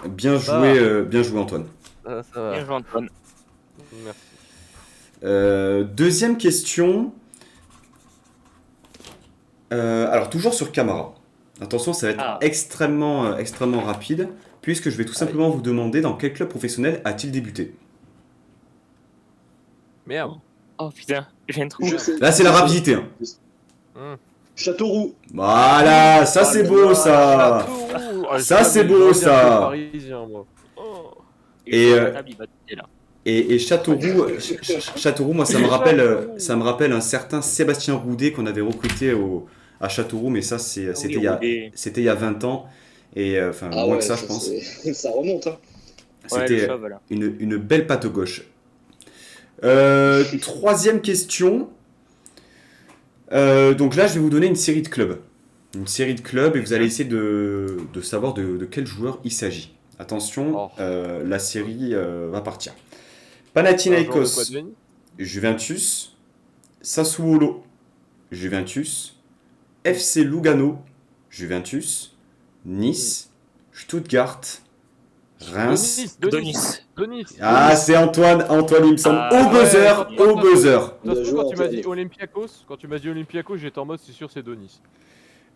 Bien joué, Antoine. Ça va. Bien joué, Antoine. Merci. Deuxième question. Alors, toujours sur Camara. Attention, ça va être Ah. extrêmement rapide, puisque je vais tout simplement vous demander dans quel club professionnel a-t-il débuté. Merde. Oh putain, j'ai un trou. Je sais. Là, c'est la rapidité, hein. Châteauroux. Voilà, ça c'est beau, ça. Ça, c'est beau, ça. Parisien, moi. Oh. Et, sur la table, il va péter, là. Et Châteauroux, moi, ça me rappelle un certain Sébastien Roudet qu'on avait recruté à Châteauroux, mais ça, c'était il y a 20 ans. Et enfin, Ah moins ouais, que ça, je pense. Ça remonte, hein. Ouais, le C'était chauve, là. une belle patte gauche. Troisième question. Donc là, je vais vous donner une série de clubs. Une série de clubs et vous allez essayer de savoir de quel joueur il s'agit. Attention, Oh. la série va partir. Un joueur de Panathinaikos, Quadveni. Juventus, Sassuolo, Juventus, FC Lugano, Juventus, Nice, Stuttgart, Reims. Denis. Ah, c'est Antoine, il me semble. Ah, Au buzzer, ouais. au buzzer. De toute Bien façon, joué, quand tu m'as Antoine. dit Olympiakos, j'étais en mode c'est sûr c'est Denis.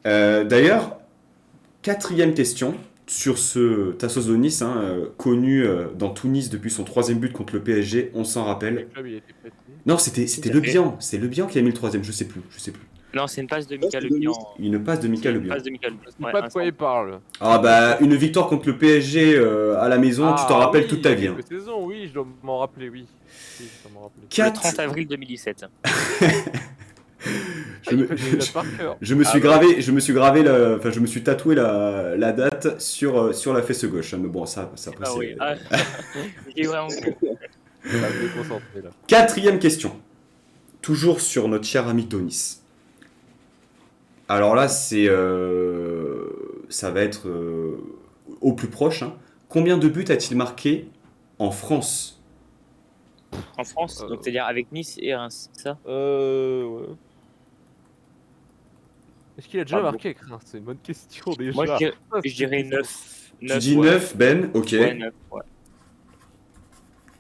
D'ailleurs, quatrième question sur ce Tassos de Nice, hein, connu dans tout Nice depuis son troisième but contre le PSG, on s'en Le rappelle. club il était prêté. Non, c'était Tout à Le fait. Bihan, c'est Le Bihan qui a mis le troisième, je sais plus. Non, c'est une passe de Mika Le Denis. Bihan. Une passe de Mika Le Une Bihan. passe de Mika Le Je sais Bihan. pas de quoi il parle. Ah bah, une victoire contre le PSG à la maison, tu t'en rappelles toute ta vie. Il y a Hein. quelques saisons, oui, je dois m'en rappeler, oui. Oui, je dois m'en rappeler. Le Quatre- 30 avril 2017. Je me- Il note par cœur. Je me suis gravé, je me suis tatoué la date sur la fesse gauche. Hein, mais bon, ça après, Ah c'est- oui. Ah, j'ai vraiment cru. Je vais me déconcentrer là. Quatrième question. Toujours sur notre cher ami Donis. Alors là, ça va être au plus proche. Hein. Combien de buts a-t-il marqué en France? En France, donc c'est-à-dire avec Nice et Reims, c'est ça? Ouais. Est-ce qu'il a déjà Ah, marqué avec Reims? C'est une bonne question déjà. Moi, Ça, je dirais 9. Tu dis 9, Ben, ok. Ouais, 9, ouais.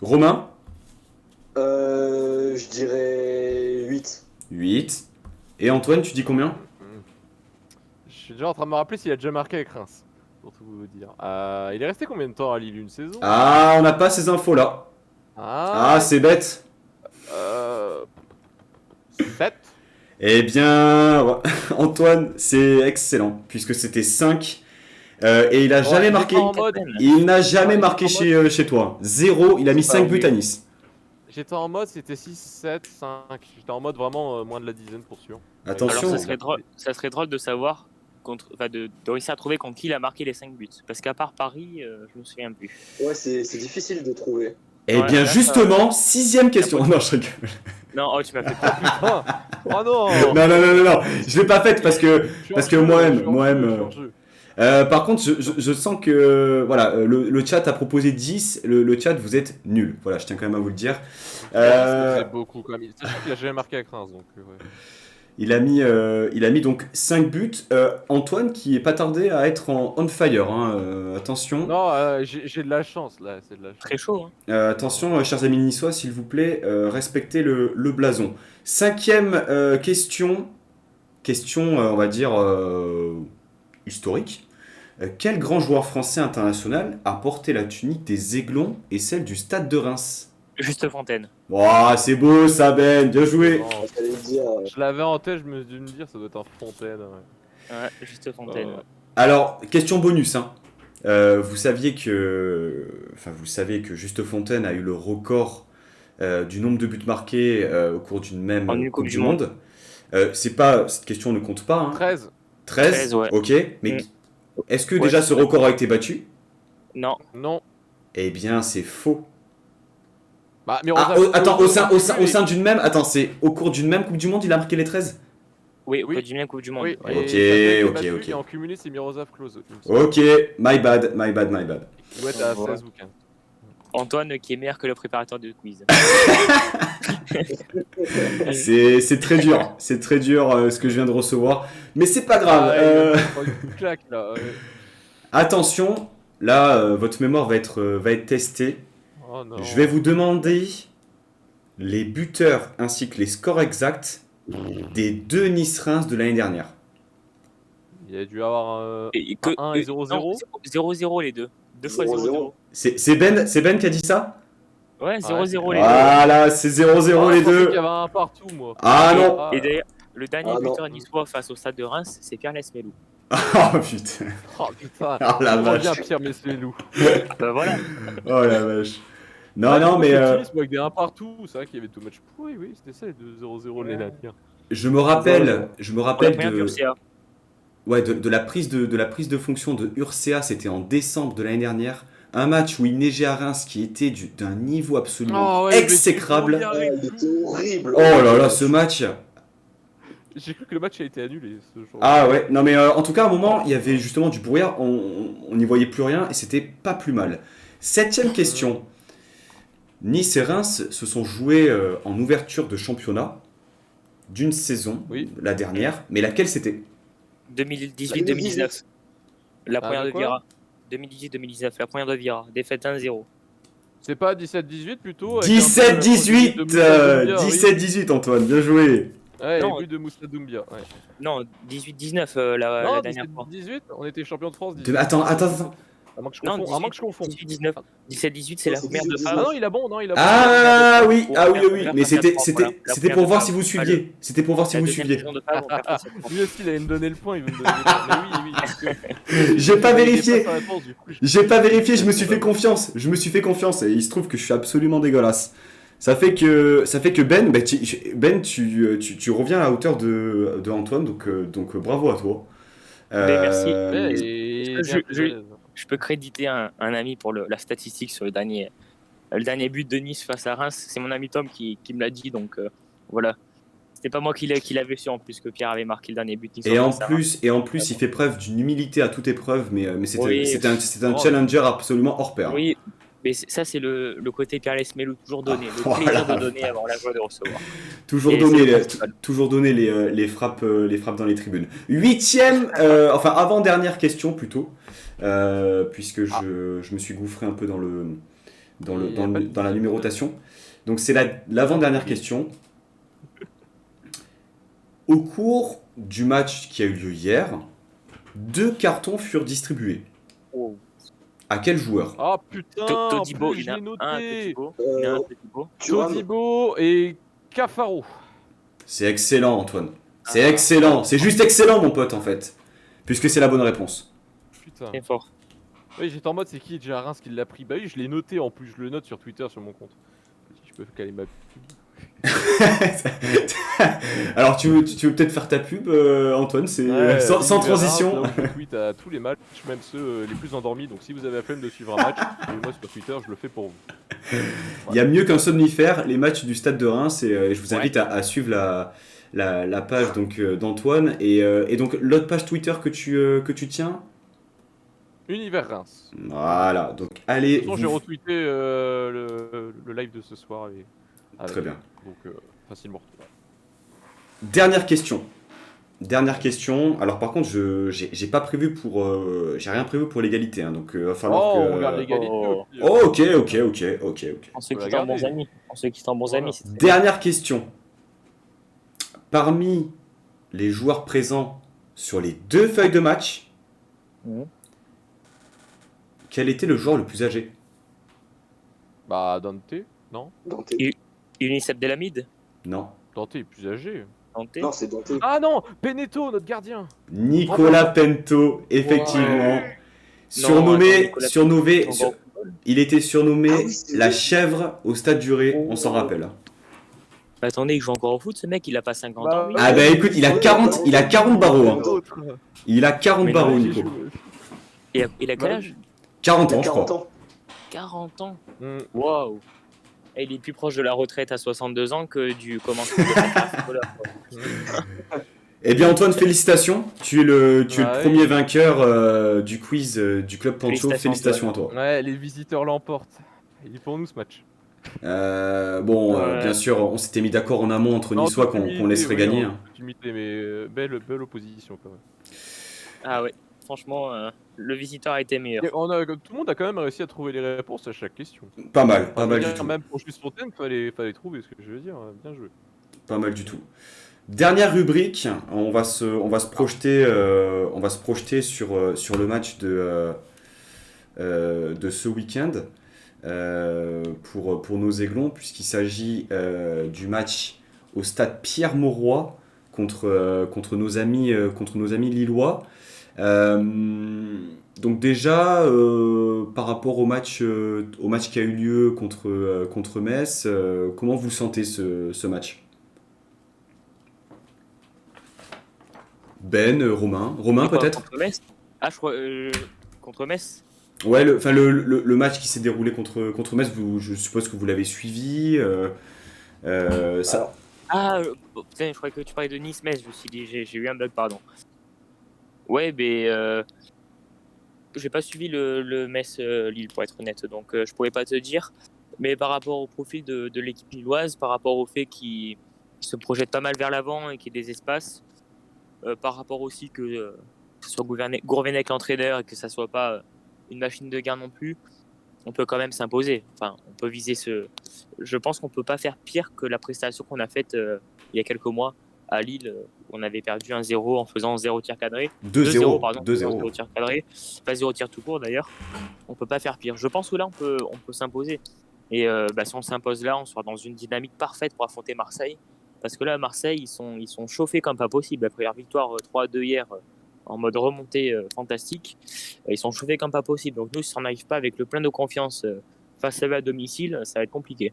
Romain? Je dirais 8. 8. Et Antoine, tu dis combien? Je suis déjà en train de me rappeler s'il a déjà marqué avec Reims. Pour tout vous dire. Il est resté combien de temps à Lille? Une saison? Ah, on n'a pas ces infos-là. Ah, c'est bête. 7. Eh bien, Antoine, c'est excellent, puisque c'était 5. Et il a jamais marqué. Il n'a jamais marqué chez toi. 0, il a mis 5 buts à Nice. J'étais en mode c'était 6, 7, 5. J'étais en mode vraiment moins de la dizaine pour sûr. Attention. Alors, ça serait drôle de savoir de réussir à trouver contre qui il a marqué les 5 buts. Parce qu'à part Paris, je me souviens plus. Ouais, c'est difficile de trouver. Eh Ouais, bien, là, justement, 6ème question. Non, je rigole. Non, oh, tu m'as fait peur. Putain. Oh non. Non, je l'ai pas faite parce que moi-même, par contre, je sens que voilà, le chat a proposé 10, le chat vous êtes nul. Voilà, je tiens quand même à vous le dire. C'est beaucoup quand même. Sachant qu'il a jamais marqué avec Reims, donc ouais. Il a mis donc 5 buts. Antoine qui est pas tardé à être en on fire. Hein, attention. Non, j'ai de la chance là, c'est de la chance. Très chaud. Hein. Attention, chers amis niçois, s'il vous plaît, respectez le blason. 5ème question. Question, on va dire, historique. Quel grand joueur français international a porté la tunique des Aiglons et celle du Stade de Reims? Juste Fontaine. Oh, c'est beau ça, Ben, bien joué. Non, J'allais dire, je l'avais en tête, je me suis dû me dire ça doit être un Fontaine. Ouais. Ouais, juste Fontaine. Ouais. Alors, question bonus. Hein. Vous savez que Juste Fontaine a eu le record du nombre de buts marqués au cours d'une même En une Coupe du Monde. Cette question ne compte pas. Hein. 13. 13, ouais. ok. Mais est-ce que Ouais, déjà c'est ce vrai. record a été battu? Non. Non. Eh bien, c'est faux. Bah, mais Attends, au sein d'une même. Attends, c'est au cours d'une même Coupe du Monde, il a marqué les 13? Oui, Oui. au du bien Coupe du Monde. Oui, Ouais. Ok, et ok. Et en cumulé, c'est Miroslav Klose. il me semble. Ok, my bad. Il doit être à Voilà. 16 ou 15. Antoine qui est meilleur que le préparateur de quiz. C'est très dur. C'est très dur ce que je viens de recevoir. Mais c'est pas grave. Ah, il prend une claque là. Ouais. Attention, là, votre mémoire va être testée. Oh non. Je vais vous demander les buteurs ainsi que les scores exacts des 2 Nice-Reims de l'année dernière. Il a dû avoir Et 1 et 0-0. non, 0-0 les deux. Deux fois 0-0. C'est Ben qui a dit ça? Ouais, 0-0 les deux. Voilà, c'est 0-0 les Je pensais deux. qu'il y avait un partout, moi. Ah non. Et d'ailleurs, le dernier Ah non. buteur niçois face au Stade de Reims, c'est Pierre Lesmelou. Oh putain. Oh putain. Ah la On vache. revient Pierre Messelou. Bah voilà. Oh la vache. Non, mais Avec des 1 partout, c'est vrai qu'il y avait tout match. Oui, c'était ça les 2-0-0 les dernières. je me rappelle Pour la première de, URCA. ouais, de la prise de fonction de Urcea, c'était en décembre de l'année dernière. Un match où il neigeait à Reims qui était d'un niveau absolument exécrable. ah, il était horrible. Oh là là, ce match. J'ai cru que le match a été annulé ce jour. Ah ouais, non mais en tout cas, à un moment, il y avait justement du brouillard, on n'y voyait plus rien et c'était pas plus mal. 7ème question. Nice et Reims se sont joués en ouverture de championnat d'une saison, Oui. la dernière, mais laquelle c'était? 2018-2019. La première de quoi Vira. 2018-2019, la première de Vira. Défaite 1-0. C'est pas 17-18 plutôt avec un 17-18 but de Moussa Doumbia, oui. 17-18 Antoine, bien joué. Ouais, Non. le but de Moussa Doumbia. Ouais. Non, 18-19 la Non, dernière fois. 17-18, on était champion de France. Attends. À moins que je Non, confonds. À moins que je confonds. 18-19. 17-18, c'est la Non, c'est première de 18-19. Ah Favre. non, il a bon, non, il a bon. Ah oui, Pour ah oui, faire- oui, pour mais faire c'était 4-3, voilà. La c'était pour première voir de si vous Favre, suiviez. C'était pour voir si La vous deuxième suiviez. saison de Favre, on perd 4-3. Lui aussi, il allait me donner le point, il veut me donner le point. Mais oui. J'ai pas vérifié. Sa réponse, du coup, J'ai pas vérifié, je me suis fait confiance. Et il se trouve que je suis absolument dégueulasse. Ça fait que Ben, tu reviens à la hauteur de Antoine, donc bravo à toi. Merci. Ouais, et Je- bien plus je- à l'aise. Je peux créditer un ami pour la statistique sur le dernier but de Nice face à Reims. C'est mon ami Tom qui me l'a dit, donc voilà. C'était pas moi qui l'avais su en plus que Pierre avait marqué le dernier but niçois Et en face à Reims. plus, il fait preuve d'une humilité à toute épreuve, mais Oui. c'était un challenger absolument hors pair. Oui, mais ça c'est le côté Pierre Lesmelou, toujours donné, le voilà. plaisir de donner avant la joie de recevoir. Toujours Et donner, c'est le principal. toujours donner les frappes dans les tribunes. 8ème, enfin avant-dernière question plutôt, puisque je me suis gouffré un peu dans la numérotation. Donc c'est l'avant-dernière question. Au cours du match qui a eu lieu hier, 2 cartons furent distribués. Oh. À quel joueur? Ah putain, en Todibo, plus, il je y en l'ai a un noté. Todibo. Il y en a un Todibo. Thuram. Todibo et Cafaro. C'est excellent, Antoine. C'est excellent. C'est juste excellent, mon pote, en fait. Puisque c'est la bonne réponse. Putain. Très fort. Oui, j'étais en mode, c'est qui déjà à Reims qui l'a pris? Bah oui, je l'ai noté en plus, je le note sur Twitter sur mon compte. Je peux caler ma pub. Alors, tu veux peut-être faire ta pub, Antoine, c'est Ouais, sans Ligue transition. Verra, là où je tweete à tous les matchs, même ceux les plus endormis. Donc si vous avez la flemme de suivre un match, suivez-moi sur Twitter, je le fais pour vous. Il y a mieux qu'un somnifère, les matchs du Stade de Reims, et je vous invite Ouais. à suivre la page donc, d'Antoine. Et donc, l'autre page Twitter que tu tiens. Univers Reims. Voilà, donc De allez. toute façon, j'ai retweeté le live de ce soir. Très bien. Donc facilement retrouvable. Dernière question. Dernière question. Alors par contre, j'ai pas prévu pour, j'ai rien prévu pour l'égalité, hein, donc va falloir Oh, que. on garde l'égalité Oh. aussi. Oh, ok. On se Faut la quitte en bons garder. amis. On se quitte en bons Voilà. amis, c'est très bien. Dernière question. Parmi les joueurs présents sur les 2 feuilles de match, Mhm. quel était le joueur le plus âgé? Bah Dante, non? Dante. Unicef Delamide, Non. Dante est plus âgé. Dante. Non, c'est Dante. Ah non, Beneteau, notre gardien. Nicolas Pento, effectivement. Ouais. Surnommé, Nicolas surnommé, Pento, sur- encore au football. il était surnommé Ah oui, c'est la vrai. chèvre au stade du Ré, on s'en rappelle, hein. Bah, attendez, il joue encore au foot, ce mec, il a pas 50 Bah, ans, lui. Ah bah écoute, il a 40 barreaux, hein. D'autres. Il a 40 Mais barreaux, non, Nico. Il a quel Bah, âge 40 Il a ans, je 40 crois. ans. 40 ans. Mm. Waouh. Et il est plus proche de la retraite à 62 ans que du commencement de la carrière footballeur, quoi. Eh bien Antoine, félicitations. Tu es le Ouais. premier vainqueur du quiz du Club Pancho. Félicitations, Félicitations à toi. Ouais, les visiteurs l'emportent. Il est pour nous ce match. Ouais. Bien sûr, on s'était mis d'accord en amont entre Non, Niçois toute qu'on humilité, laisserait oui, gagner, en hein. toute humilité, mais belle opposition quand même. Ah ouais, franchement, le visiteur a été meilleur. Et tout le monde a quand même réussi à trouver les réponses à chaque question. Pas mal, Enfin, pas je veux mal du dire, tout. même pour Juste Fontaine, fallait trouver ce que je veux dire. Bien joué. Pas mal du tout. Dernière rubrique, on va se projeter sur le match de ce week-end pour nos Aiglons, puisqu'il s'agit du match au stade Pierre-Mauroy contre nos amis lillois. Donc déjà, par rapport au match qui a eu lieu contre Metz, comment vous sentez ce match? Ben, Romain Et quoi, peut-être? contre Metz? Ah, je crois. Contre Metz? Ouais, le match qui s'est déroulé contre Metz, je suppose que vous l'avez suivi. Ça... Alors, Ah, putain, je croyais que tu parlais de Nice-Metz, je me suis dit, j'ai eu un bug, pardon. Ouais, mais j'ai pas suivi le Metz-Lille, pour être honnête, donc je pourrais pas te dire. Mais par rapport au profil de l'équipe lilloise, par rapport au fait qu'ils se projettent pas mal vers l'avant et qu'il y ait des espaces, par rapport aussi que ce soit Gourvenec l'entraîneur et que ça soit pas une machine de guerre non plus, on peut quand même s'imposer. Enfin, on peut viser Je pense qu'on peut pas faire pire que la prestation qu'on a faite il y a quelques mois à Lille, où on avait perdu 1-0 en faisant 0 tir cadré. 2-0, pardon. 2-0. 0 tir cadré, pas 0 tir tout court d'ailleurs. On peut pas faire pire. Je pense que là, on peut s'imposer. Et si on s'impose là, on sera dans une dynamique parfaite pour affronter Marseille. Parce que là, Marseille, ils sont chauffés comme pas possible. Après leur victoire 3-2 hier, en mode remontée fantastique, ils sont chauffés comme pas possible. Donc nous, si on n'arrive pas avec le plein de confiance face à eux à domicile, ça va être compliqué.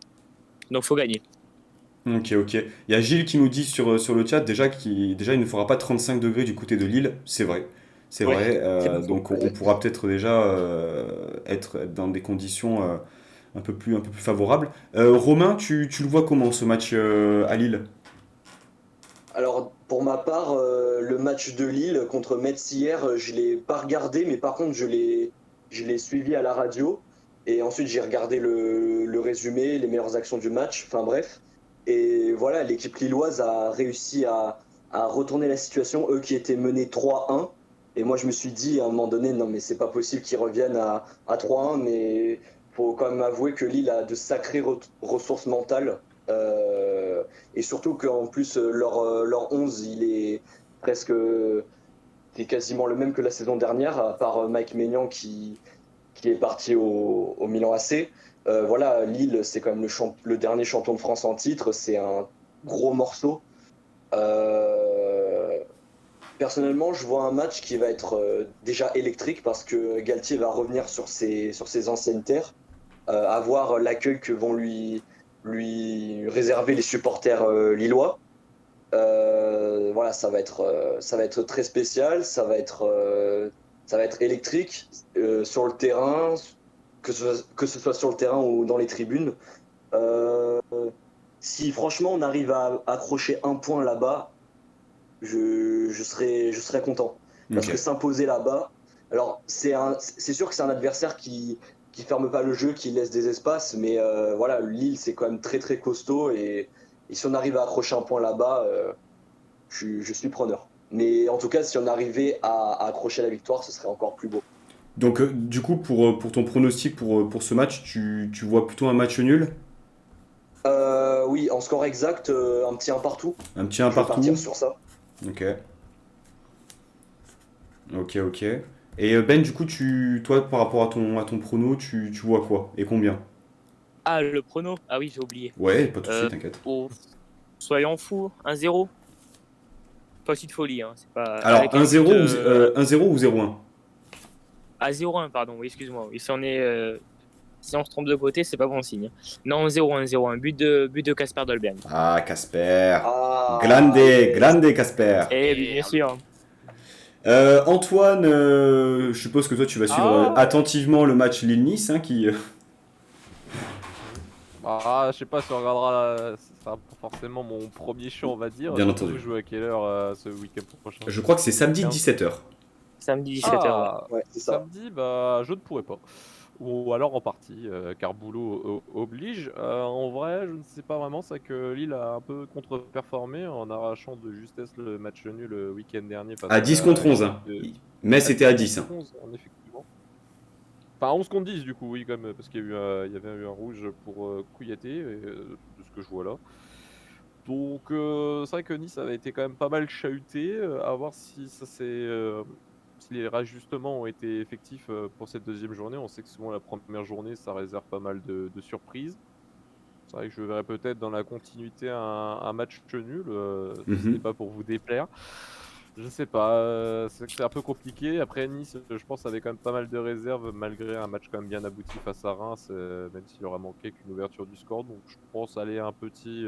Donc faut gagner. Ok. Il y a Gilles qui nous dit sur le chat déjà il ne fera pas 35 degrés du côté de Lille. C'est vrai. C'est Ouais, vrai. c'est pas Donc on pourra peut-être déjà être dans des conditions un peu plus favorables. Romain, tu le vois comment ce match à Lille? Alors, pour ma part, le match de Lille contre Metz hier, je ne l'ai pas regardé, mais par contre, je l'ai suivi à la radio. Et ensuite, j'ai regardé le résumé, les meilleures actions du match, enfin bref. Et voilà, l'équipe lilloise a réussi à retourner la situation, eux qui étaient menés 3-1. Et moi, je me suis dit à un moment donné, non, mais c'est pas possible qu'ils reviennent à 3-1, mais faut quand même avouer que Lille a de sacrées ressources mentales. Et surtout qu'en plus leur 11 il est presque c'est quasiment le même que la saison dernière, à part Mike Maignan qui est parti au Milan AC. Voilà, Lille c'est quand même le dernier champion de France en titre, c'est un gros morceau. Personnellement, je vois un match qui va être déjà électrique parce que Galtier va revenir sur ses anciennes terres, à voir l'accueil que vont lui lui réserver les supporters lillois. Voilà, ça va être très spécial, ça va être électrique sur le terrain, que ce soit sur le terrain ou dans les tribunes. Euh, Si franchement on arrive à accrocher un point là-bas, je serais content. Parce Ok. que s'imposer là-bas, alors c'est sûr que c'est un adversaire qui ferme pas le jeu, qui laisse des espaces, mais voilà, Lille c'est quand même très très costaud et si on arrive à accrocher un point là-bas, je suis preneur. Mais en tout cas, si on arrivait à accrocher la victoire, ce serait encore plus beau. Donc, du coup, pour ton pronostic pour ce match, tu vois plutôt un match nul? Oui, en score exact, un petit 1 partout. Un petit un Je vais partir partout? sur ça. Ok. Ok, ok. Et Ben, du coup, toi, par rapport à ton prono, tu vois quoi? Et combien? Ah, le prono. Ah oui, j'ai oublié. Ouais, pas de soucis, Euh, t'inquiète. oh, soyons fous, 1-0. Pas aussi de folie, hein. C'est pas Alors, avec un but 1-0 ou 0-1? à 0-1, pardon. Oui, excuse-moi. Oui, si on se trompe de côté, c'est pas bon signe. Non, 0-1, 0-1. But de Casper Dolberg. Ah, Casper. Ah, Grande, yes. grande Casper. Eh bien sûr. Antoine, je suppose que toi, tu vas suivre Ah, attentivement le match Lille-Nice, hein, qui... bah, je sais pas si on regardera, ce sera pas forcément mon premier choix, on va dire. Bien Du coup, entendu. vous jouez à quelle heure ce week-end prochain? Je crois que c'est samedi 15. 17h. Samedi 17h, ouais. Ah, Ouais, c'est ça. samedi, bah, je ne pourrais pas. Ou alors en partie, car boulot oblige. En vrai, je ne sais pas vraiment, c'est que Lille a un peu contre-performé en arrachant de justesse le match nul le week-end dernier À face 10 à contre une 11, équipe hein. de... Mais à c'était 10 à contre 10, hein. 11, en effectivement. Enfin, 11 contre 10 du coup, oui, quand même, parce qu'il y a eu il y avait eu un rouge pour Kouyaté, de ce que je vois là. Donc, c'est vrai que Nice avait été quand même pas mal chahuté. À voir si ça si les rajustements ont été effectifs pour cette deuxième journée. On sait que souvent la première journée, ça réserve pas mal de surprises. C'est vrai que je verrais peut-être dans la continuité un match nul, si ce n'est Mhm. pas pour vous déplaire. Je sais pas, c'est vrai que c'est un peu compliqué. Après Nice, je pense, avait quand même pas mal de réserves malgré un match quand même bien abouti face à Reims, même s'il aura manqué qu'une ouverture du score. Donc je pense aller un petit,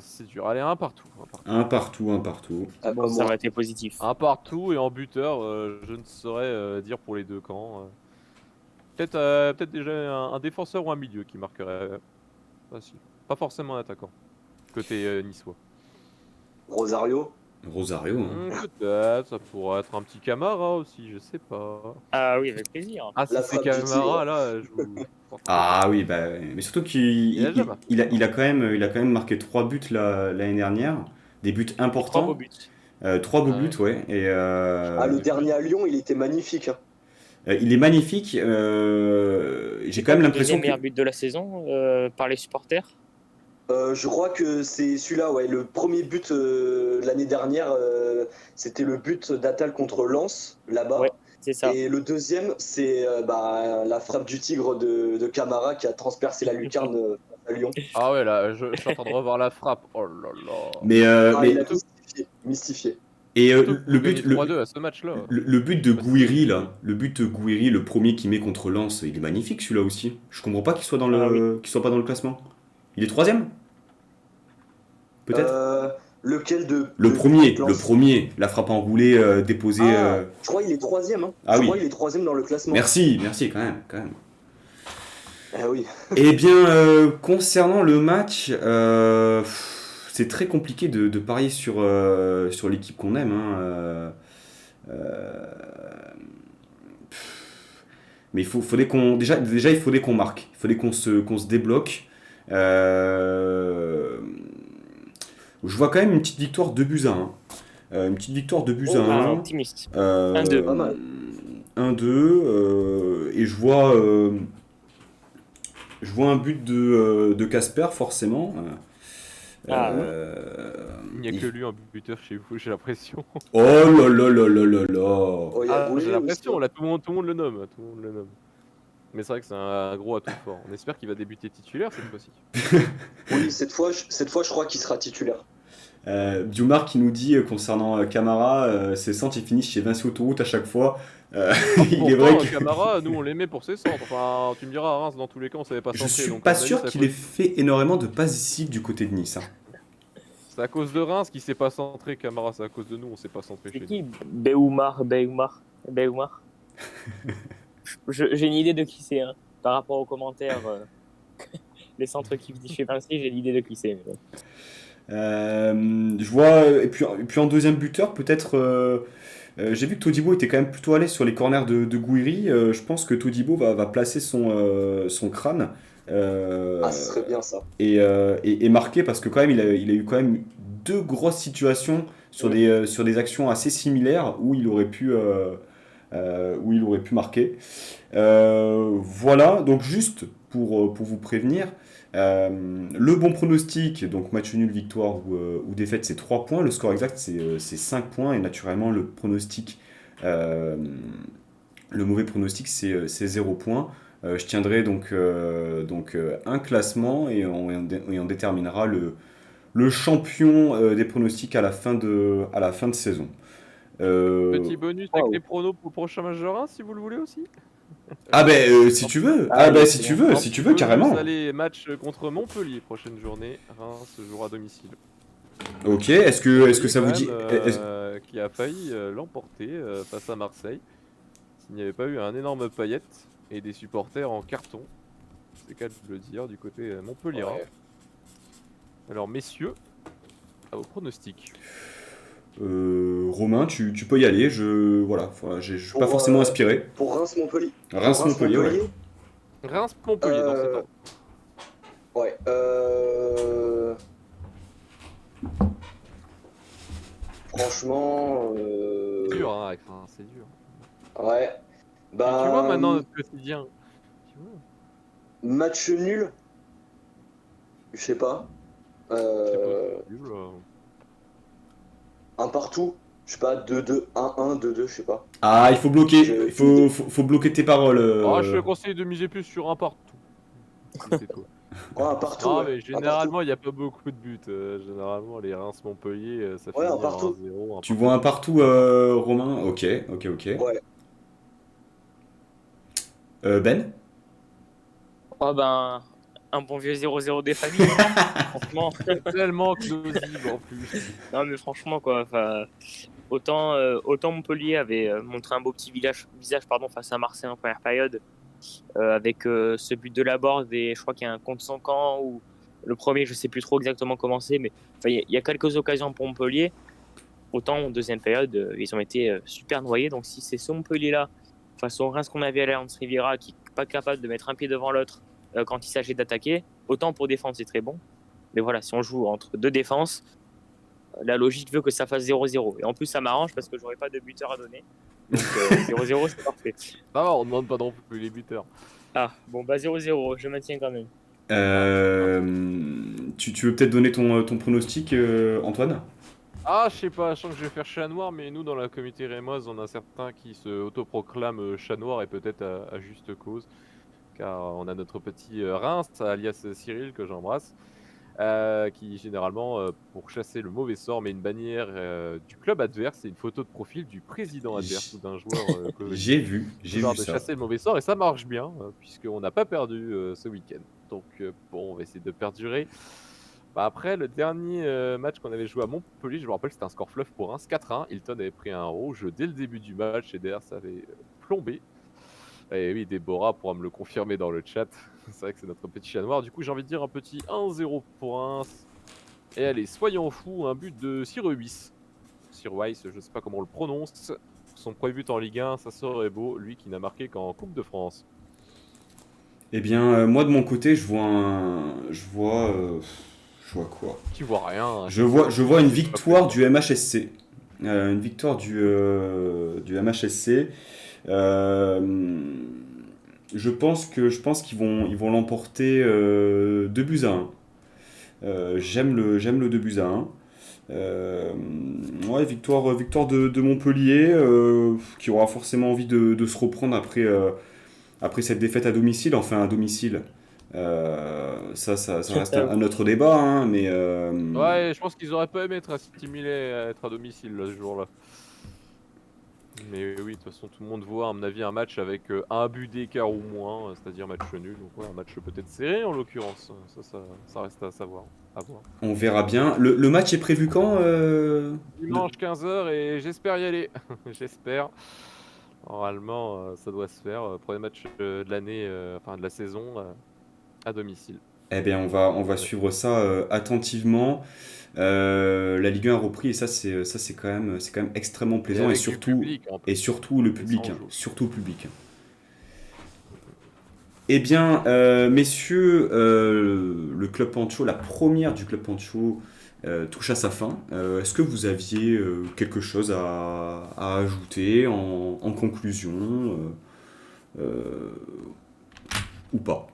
c'est dur. Allez, un partout, un partout. Un partout, un partout. Ah, Bon, comme ça moi. va être positif. Un partout et en buteur, je ne saurais dire pour les deux camps. Peut-être déjà un défenseur ou un milieu qui marquerait facile. Pas forcément un attaquant, côté niçois. Rosario. Rosario, hein. Peut-être, ça pourrait être un petit Camara aussi, je sais pas. Ah oui, avec plaisir. Ah, si La c'est frappe du tigre. Camara, là, je vous... pourquoi pas. Ah oui, bah, mais surtout qu'il Il a jamais marqué. il a quand même marqué 3 buts l'année dernière. Des buts Et 3 beaux importants. buts. 3 beaux buts, Ouais. ouais. Et Ah, le Et plus. dernier à Lyon, il était magnifique, hein. il est magnifique. J'ai C'est quand pas même le l'impression deuxième que... meilleur but de la saison par les supporters. Je crois que c'est celui-là, ouais. Le premier but de l'année dernière, c'était le but d'Atal contre Lens, Ouais, là-bas. c'est ça. Et le deuxième, c'est la frappe du tigre de Camara qui a transpercé la lucarne à Lyon. Ah ouais, là, je suis en train de revoir la frappe. Oh là là. Ah, il Mais a Surtout, mystifié. Mystifié. et surtout que vous gagnez 3-2 à ce match-là. le but Je de sais pas si vous Gouiri, avez là, le but de Gouiri, le premier qu'il met contre Lens, il est magnifique celui-là aussi. Je comprends pas qu'il soit Ah oui. qu'il soit pas dans le classement. Il est troisième, peut-être? Euh, Lequel de Le Lens? premier, la frappe enroulée déposée. Ah, je crois qu'il est troisième, hein. Ah Je oui, crois qu'il est troisième dans le classement. merci, merci quand même, quand même. Ah oui. Eh bien, concernant le match, c'est très compliqué de parier sur l'équipe qu'on aime, hein. Euh, mais faudrait qu'on déjà il faudrait qu'on marque, il faudrait qu'on se débloque. Euh, je vois quand même une petite victoire 2 buts à 1. Une petite victoire 2 buts à Oh, Ah, 1. optimiste. Euh, 1-2. pas mal. 1-2. Et je vois un but de Casper, forcément. Ah oui. Il n'y a Il- que lui en buteur chez vous, j'ai l'impression. Oh là là là là là là. Oh, il y a Ah, Gouiri j'ai aussi, l'impression, hein. là, tout le monde le nomme. Tout le monde le nomme. Mais c'est vrai que c'est un gros atout fort. On espère qu'il va débuter titulaire cette fois-ci. Oui, cette fois, je crois qu'il sera titulaire. Biomar qui nous dit concernant Camara, ses centres ils finissent chez Vinci Autoroute à chaque fois. Il est vrai Pourtant, que Camara, nous on l'aimait pour ses centres. Enfin, tu me diras, à Reims, dans tous les cas, on savait pas je centrer. suis Donc, pas à mon avis, sûr qu'il ait fait énormément de passes décisives du côté de Nice, hein. c'est à cause de Reims qui s'est pas centré. Camara, c'est à cause de nous, on s'est pas centré C'est chez qui nous. Beoumar. J'ai une idée de qui c'est, hein. Par rapport aux commentaires, les centres qui disent chez Vinci, j'ai l'idée de qui c'est. Je vois, et puis en deuxième buteur, peut-être. J'ai vu que Todibo était quand même plutôt à l'aise sur les corners de Gouiri. Je pense que Todibo va placer son crâne Ah, ce serait bien ça. et marquer parce que quand même il a eu quand même deux grosses situations sur des actions assez similaires où il aurait pu marquer. Voilà, donc juste pour vous prévenir, le bon pronostic, donc match nul, victoire ou défaite, c'est 3 points. Le score exact, c'est 5 points. Et naturellement, euh, le mauvais pronostic, c'est 0 points. Je tiendrai donc un classement et on déterminera le champion des pronostics à la fin de saison. Petit bonus avec les pronos pour le prochain match de Reims, si vous le voulez aussi. Ah ben si tu veux, si tu veux, si tu veux, carrément. Allez, match contre Montpellier, prochaine journée. Reims jouera à domicile. Ok, est-ce que ça vous dit Qui a failli l'emporter face à Marseille. S'il n'y avait pas eu un énorme paillette et des supporters en carton. C'est qu'à le dire du côté Montpellier. Ouais. Alors messieurs, à vos pronostics. Romain, tu peux y aller. Je suis pas forcément inspiré. Pour Reims-Montpellier. Reims-Montpellier, ouais. Reims-Montpellier dans cet ordre. Ouais. Franchement. C'est dur, hein, avec Reims, c'est dur. Ouais. Et tu vois maintenant notre quotidien. Tu vois. Match nul. Je sais pas. C'est possible. Un partout. Je sais pas, 2-2, 1-1, 2-2, je sais pas. Ah, il faut bloquer. Faut bloquer tes paroles. Je te conseille de miser plus sur un partout. C'est tout. Ouais, un partout. Ah, ouais. mais généralement, il n'y a pas beaucoup de buts. Généralement, les Reims-Montpellier, ça finit un en partout. 1-0. Tu vois un partout, Romain? Ok. Ouais. Ben? Oh ben, un bon vieux 0-0 des familles. Franchement. Tellement plausible en plus. Non mais franchement quoi, autant Montpellier avait montré un beau petit visage face à Marseille en première période avec ce but de Laborde et je crois qu'il y a un contre son camp ou le premier je sais plus trop exactement comment c'est mais il y a quelques occasions pour Montpellier. Autant en deuxième période ils ont été super noyés, donc si c'est ce Montpellier là face au Reims qu'on avait à l'Allianz Riviera qui n'est pas capable de mettre un pied devant l'autre quand il s'agit d'attaquer, autant pour défendre c'est très bon. Mais voilà, si on joue entre deux défenses, la logique veut que ça fasse 0-0. Et en plus, ça m'arrange parce que j'aurais pas de buteur à donner. Donc 0-0, c'est parfait. Ça va, on ne demande pas non plus les buteurs. Ah, bon, bah 0-0, je maintiens quand même. Tu veux peut-être donner ton pronostic, Antoine? Ah, je sais pas, je sens que je vais faire chat noir, mais nous, dans la communauté rémoise, on a certains qui se autoproclament chat noir et peut-être à juste cause. Car on a notre petit Reims, alias Cyril, que j'embrasse. Qui généralement, pour chasser le mauvais sort, met une bannière du club adverse et une photo de profil du président adverse ou d'un joueur J'ai vu genre de ça. chasser le mauvais sort et ça marche bien puisqu'on n'a pas perdu ce week-end. Donc bon, on va essayer de perdurer. Bah, après, le dernier match qu'on avait joué à Montpellier, je me rappelle, c'était un score fluff pour Reims, 4-1. Hilton avait pris un rouge dès le début du match et derrière, ça avait plombé. Et oui, Déborah pourra me le confirmer dans le chat. C'est vrai que c'est notre petit chat noir. Du coup, j'ai envie de dire un petit 1-0 pour Reims. Et allez, soyons fous, un but de Siruis. Siruis, je sais pas comment on le prononce. Son premier but en Ligue 1, ça serait beau. Lui qui n'a marqué qu'en Coupe de France. Eh bien, moi de mon côté, je vois quoi? Tu vois rien. Hein. Je vois une victoire du MHSC. Une victoire du MHSC. Je pense qu'ils vont l'emporter 2-1. J'aime le 2-1. Ouais, victoire de Montpellier qui aura forcément envie de se reprendre après cette défaite à domicile. Enfin, à domicile. Ça reste un autre débat, hein, mais Ouais, je pense qu'ils auraient pas aimé être stimulés à être à domicile là, ce jour-là. Mais oui, de toute façon, tout le monde voit, à mon avis, un match avec un but d'écart ou moins, c'est-à-dire match nul. Donc, ouais, un match peut-être serré en l'occurrence. Ça reste à savoir, à voir. on verra bien. Le match est prévu quand Dimanche 15h et j'espère y aller. J'espère. Normalement, ça doit se faire. Premier match de l'année, enfin de la saison, à domicile. Eh bien, on va suivre ça attentivement. La Ligue 1 a repris et c'est quand même extrêmement Et plaisant avec du public en et plus. surtout le Et public, sans hein, jouer. surtout le public. Eh bien, messieurs, le Club Pancho, la première du Club Pancho touche à sa fin. Est-ce que vous aviez quelque chose à ajouter en conclusion ou pas?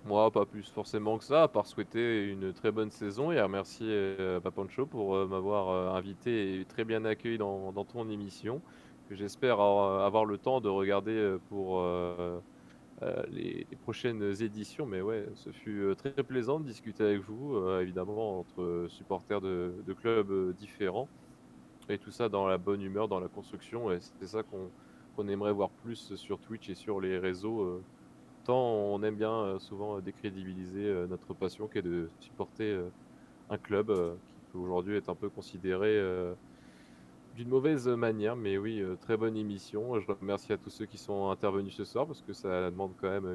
Moi, pas plus forcément que ça, à part souhaiter une très bonne saison et à remercier Papancho pour m'avoir invité et très bien accueilli dans ton émission, que j'espère avoir le temps de regarder pour les prochaines éditions. Mais ouais, ce fut très plaisant de discuter avec vous, évidemment, entre supporters de clubs différents, et tout ça dans la bonne humeur, dans la construction, et c'est ça qu'on aimerait voir plus sur Twitch et sur les réseaux. Tant on aime bien souvent décrédibiliser notre passion qui est de supporter un club qui peut aujourd'hui être un peu considéré d'une mauvaise manière. Mais oui, très bonne émission. Je remercie à tous ceux qui sont intervenus ce soir parce que ça demande quand même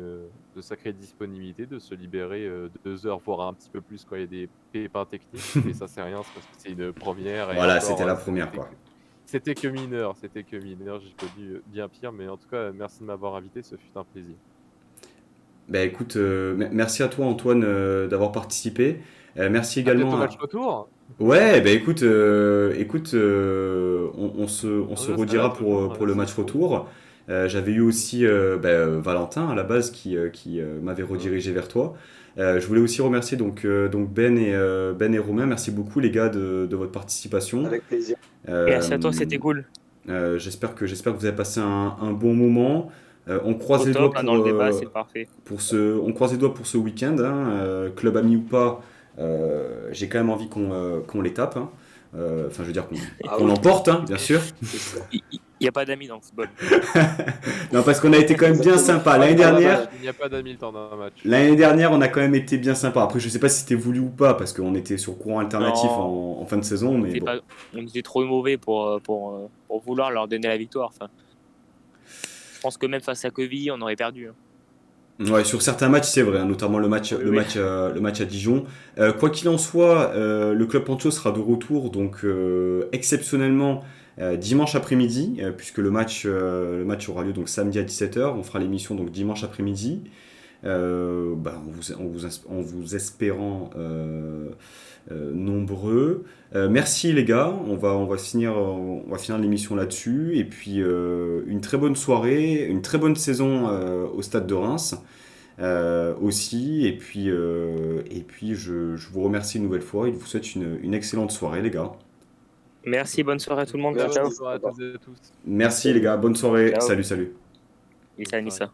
de sacrée disponibilité, de se libérer 2 heures, voire un petit peu plus quand il y a des pépins techniques. Mais ça, c'est rien, c'est parce que c'est une première et Voilà, encore, c'était la première, quoi. c'était que mineur. J'ai connu bien pire. Mais en tout cas, merci de m'avoir invité, ce fut un plaisir. Bah écoute, merci à toi Antoine d'avoir participé. Merci À bientôt également match à... retour. Ouais, bah écoute, on se Ouais, ça là redira toujours, pour le s'il match faut. retour. J'avais eu aussi Valentin à la base qui m'avait Mmh. redirigé vers toi. Je voulais aussi remercier donc Ben et Romain. Merci beaucoup les gars de votre participation. Avec plaisir. Merci à toi, Euh, c'était cool. j'espère que vous avez passé un bon moment. On croise Au les doigts top, là, dans le débat, c'est parfait. on croise les doigts pour ce week-end, hein, club ami ou pas, j'ai quand même envie qu'on les tape, hein. Enfin, je veux dire Ah qu'on oui, l'emporte, hein, bien sûr. c'est sûr. Il n'y a pas d'amis dans le football. Non, parce qu'on a été quand même bien Exactement. sympa. Ouais, dans un match, il n'y a pas d'Hamilton dans un match. L'année dernière, on a quand même été bien sympa. Après, je sais pas si c'était voulu ou pas, parce qu'on était sur courant alternatif Non, en fin de saison, on mais était bon. pas, on était trop mauvais pour vouloir leur donner la victoire. Enfin, je pense que même face à Queville, on aurait perdu, hein. Ouais, sur certains matchs, c'est vrai, hein, notamment Oui, oui. le match à Dijon. Quoi qu'il en soit, le club Pancho sera de retour, donc exceptionnellement dimanche après-midi, puisque le match aura lieu donc samedi à 17h. On fera l'émission donc dimanche après-midi, en vous espérant nombreux. Merci les gars, on va finir l'émission là-dessus. Et puis une très bonne soirée, une très bonne saison au stade de Reims aussi. Et puis je vous remercie une nouvelle fois et je vous souhaite une excellente soirée les gars. Merci, bonne soirée à tout le monde. Très Ciao, Merci. bonne ciao. soirée à toutes et à tous. Merci les gars, bonne soirée, Ciao. salut. Issa, Nissa.